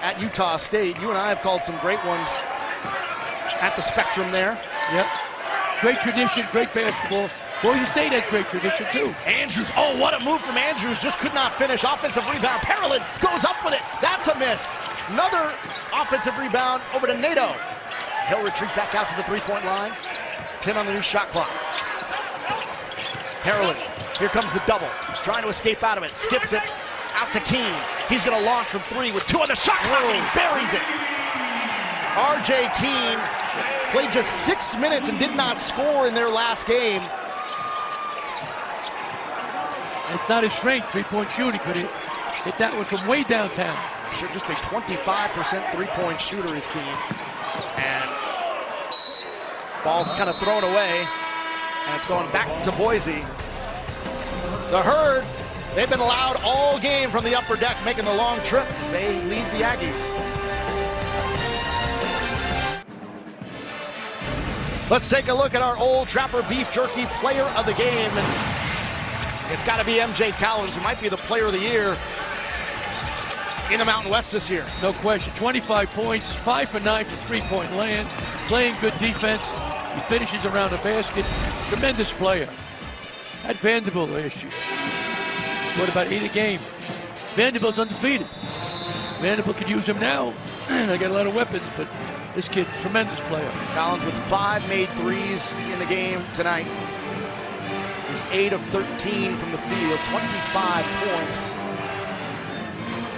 at Utah State. You and I have called some great ones at the Spectrum there. Yep. Great tradition, great basketball. Boise State has great tradition too. Andrews, oh, what a move from Andrews. Just could not finish. Offensive rebound. Parolin goes up with it. That's a miss. Another offensive rebound over to Nato. He'll retreat back out to the three-point line. 10 on the new shot clock. Parolin, here comes the double. Trying to escape out of it. Skips it out to Keene. He's going to launch from 3 with 2 on the shot clock, and he buries it. R.J. Keene played just 6 minutes and did not score in their last game. It's not his strength, three-point shooting, but he hit that one from way downtown. Sure, just a 25% three-point shooter is Keene. And ball kind of thrown away, and it's going back to Boise. The Herd, they've been allowed all game from the upper deck, making the long trip. They lead the Aggies. Let's take a look at our Old Trapper Beef Jerky player of the game. And it's got to be MJ Collins, who might be the player of the year in the Mountain West this year. No question. 25 points, 5 for 9 for three-point land, playing good defense. He finishes around the basket. Tremendous player. At Vanderbilt last year. Scored about 8 a game. Vanderbilt's undefeated. Vanderbilt could use him now. They got a lot of weapons, but this kid, tremendous player. Collins with 5 made threes in the game tonight. He's 8 of 13 from the field, 25 points.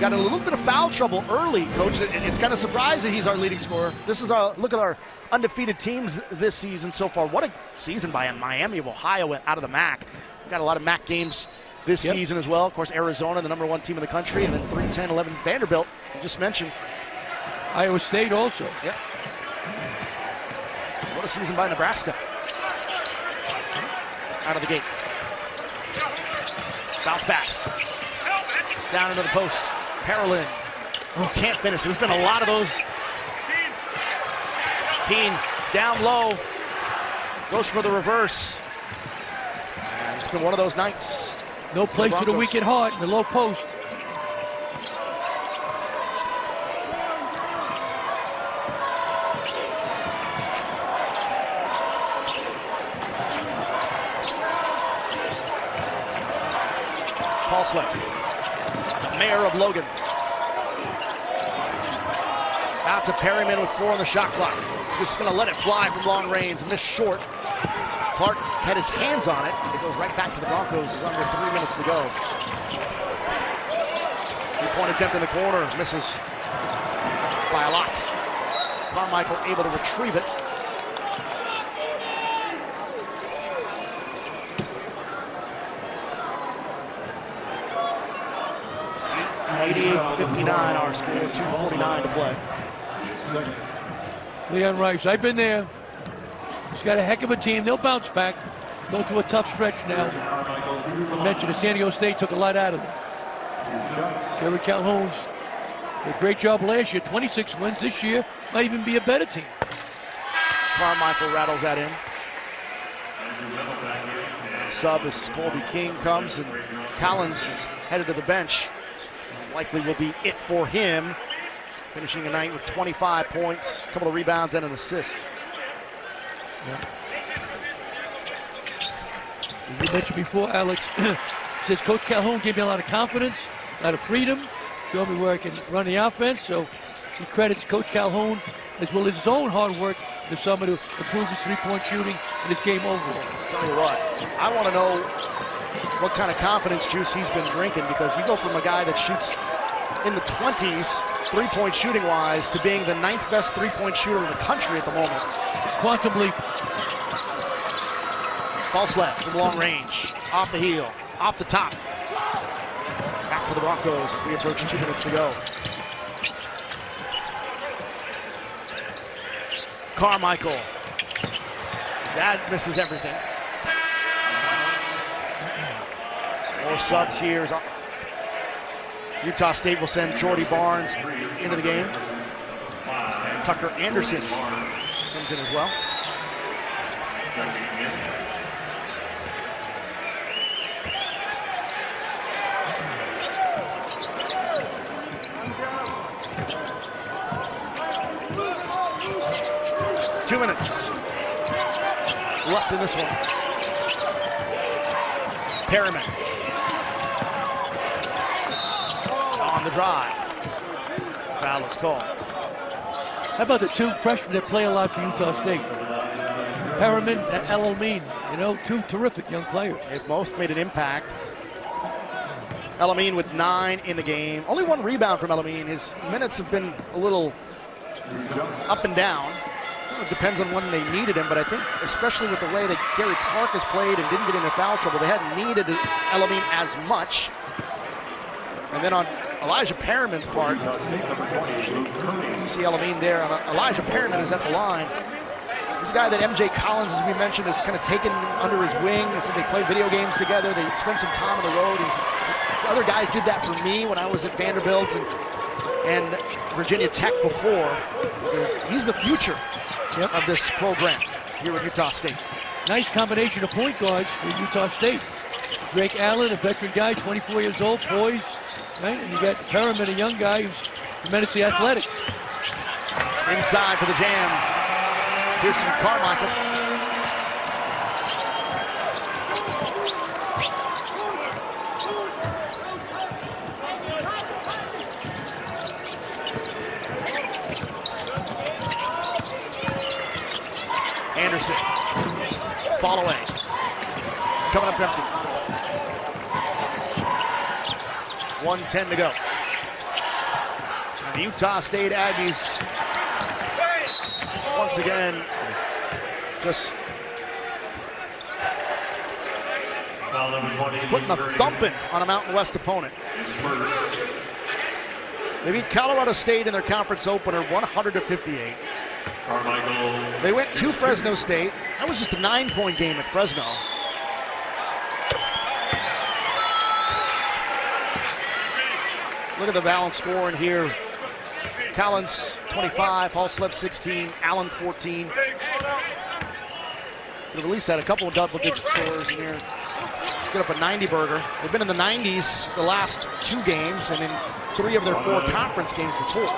Got a little bit of foul trouble early, Coach. It's kind of surprising he's our leading scorer. This is our look at our undefeated teams this season so far. What a season by Miami of Ohio out of the MAC. We've got a lot of MAC games this season as well. Of course, Arizona, the #1 team in the country, and then 3-10-11 Vanderbilt. You just mentioned. Iowa State also. Yep. What a season by Nebraska. Out of the gate. Bounce pass. Down into the post. Parolin. Oh, can't finish. There's been a lot of those. Keene down low. Goes for the reverse. And it's been one of those nights. No place for the weak at heart in the low post. Falslev, mayor of Logan. Out to Perryman with 4 on the shot clock. He's just going to let it fly from long range. Missed short. Clark had his hands on it. It goes right back to the Broncos. There's under 3 minutes to go. 3-point attempt in the corner. Misses by a lot. Carmichael able to retrieve it. 88-59 our score, 2:49 to play. Leon Rice, I've been there. He's got a heck of a team. They'll bounce back. Go through a tough stretch now. I mentioned that San Diego State took a lot out of them. Jerry Calhoun did a great job last year. 26 wins this year. Might even be a better team. Carmichael rattles that in. Sub as Colby King comes, and Collins is headed to the bench. Likely will be it for him. Finishing the night with 25 points, a couple of rebounds and an assist. As you mentioned before, Alex, says Coach Calhoun gave me a lot of confidence, a lot of freedom, showed me where I can run the offense. So he credits Coach Calhoun as well as his own hard work this summer to improve his three-point shooting and his game overall. Tell you what, I want to know what kind of confidence juice he's been drinking, because you go from a guy that shoots in the 20s, three-point shooting-wise, to being the 9th best three-point shooter in the country at the moment. Quantum leap. Falslev from long range, off the heel, off the top. Back to the Broncos as we approach 2 minutes to go. Carmichael. That misses everything. More subs here. Utah State will send Jordy Barnes into the game. And Tucker Anderson comes in as well. 2 minutes left in this one. Perriman on the drive. Foul is called. How about the two freshmen that play a lot for Utah State? Perriman and El-Amin, you know, two terrific young players. They've both made an impact. El-Amin with 9 in the game. Only 1 rebound from El-Amin. His minutes have been a little up and down. It depends on when they needed him, but I think especially with the way that Gary Clark has played and didn't get into foul trouble, they hadn't needed El-Amin as much. And then on Elijah Perriman's part, you see El-Amin there. Elijah Perriman is at the line. This guy that MJ Collins, as we mentioned, has kind of taken under his wing. They play video games together. They spend some time on the road. Other guys did that for me when I was at Vanderbilt and Virginia Tech before. He's the future of this program here at Utah State. Nice combination of point guards for Utah State. Drake Allen, a veteran guy, 24 years old, poised, right? And you got Perriman, a young guy who's tremendously athletic. Inside for the jam. Here's some Carmichael. Anderson, fall away, coming up empty. 1:10 to go. And the Utah State Aggies, once again, just putting a thumping on a Mountain West opponent. They beat Colorado State in their conference opener 100-58. They went to Fresno State. That was just a 9-point game at Fresno. Look at the balance scoring here. Collins, 25, Halslep, 16, Allen, 14. Could have at least had a couple of double-digit scores in here. Get up a 90-burger. They've been in the 90s the last 2 games and in 3 of their 4 conference games before.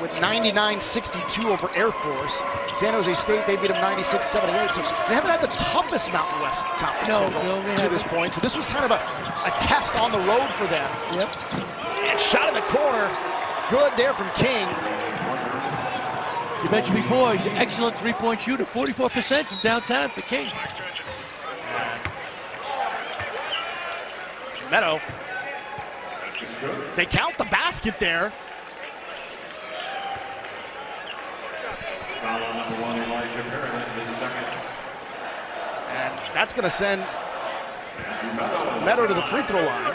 With 99-62 over Air Force. San Jose State, they beat them 96-78. So they haven't had the toughest Mountain West conference to this point. So this was kind of a test on the road for them. Yep. And shot in the corner. Good there from King. You mentioned before, he's an excellent three-point shooter. 44% from downtown for King. Meadow. They count the basket there. Foul on number 1, Elijah Perriman, his second. And that's going to send Meadow to the free throw line.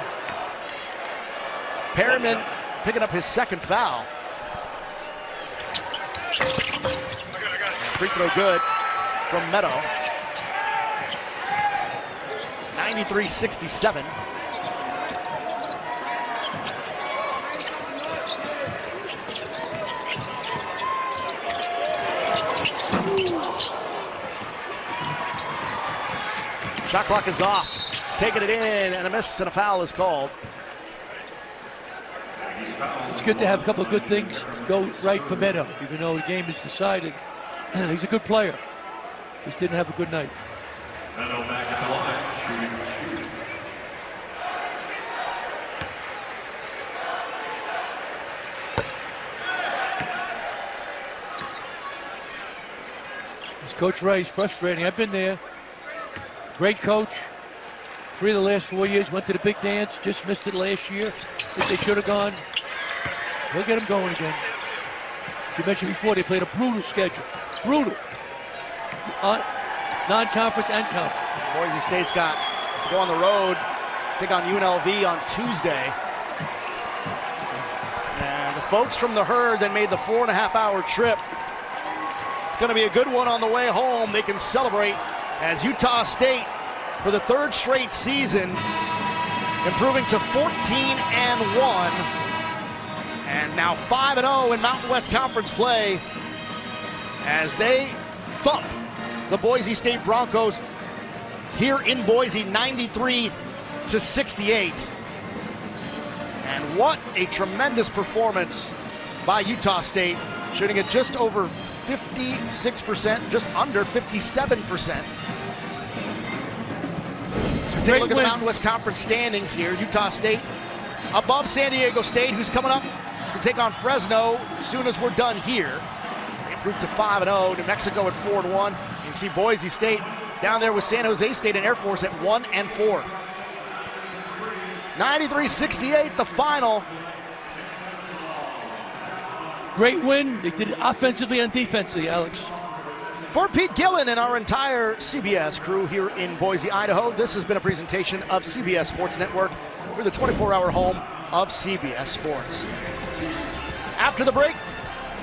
Perriman picking up his second foul. Free throw good from Meadow. 93-67. Shot clock is off. Taking it in, and a miss and a foul is called. It's good to have a couple of good things go right for Meadow, even though the game is decided. He's a good player. Just didn't have a good night. Meadow back at the line, shooting 2. As Coach Ray's frustrating. I've been there. Great coach. 3 of the last 4 years went to the big dance. Just missed it last year. Think they should have gone. He'll get them going again. You mentioned before they played a brutal schedule. Brutal. Non-conference and conference. Boise State's got to go on the road, take on UNLV on Tuesday. And the folks from the Herd that made the 4.5-hour trip, it's going to be a good one on the way home. They can celebrate as Utah State, for the 3rd straight season, improving to 14-1, and now 5-0 in Mountain West Conference play as they thump the Boise State Broncos here in Boise, 93-68. And what a tremendous performance by Utah State, shooting at just over 56%, just under 57%. So take a look at the Mountain West Conference standings here. Utah State above San Diego State, who's coming up to take on Fresno as soon as we're done here. They improved to 5-0. New Mexico at 4-1. You can see Boise State down there with San Jose State and Air Force at 1-4. 93-68, the final. Great win. They did it offensively and defensively, Alex. For Pete Gillen and our entire CBS crew here in Boise, Idaho, this has been a presentation of CBS Sports Network. We're the 24-hour home of CBS Sports. After the break,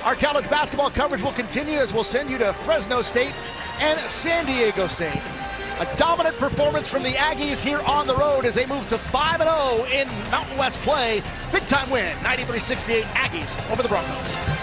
our college basketball coverage will continue as we'll send you to Fresno State and San Diego State. A dominant performance from the Aggies here on the road as they move to 5-0 in Mountain West play. Big time win, 93-68 Aggies over the Broncos.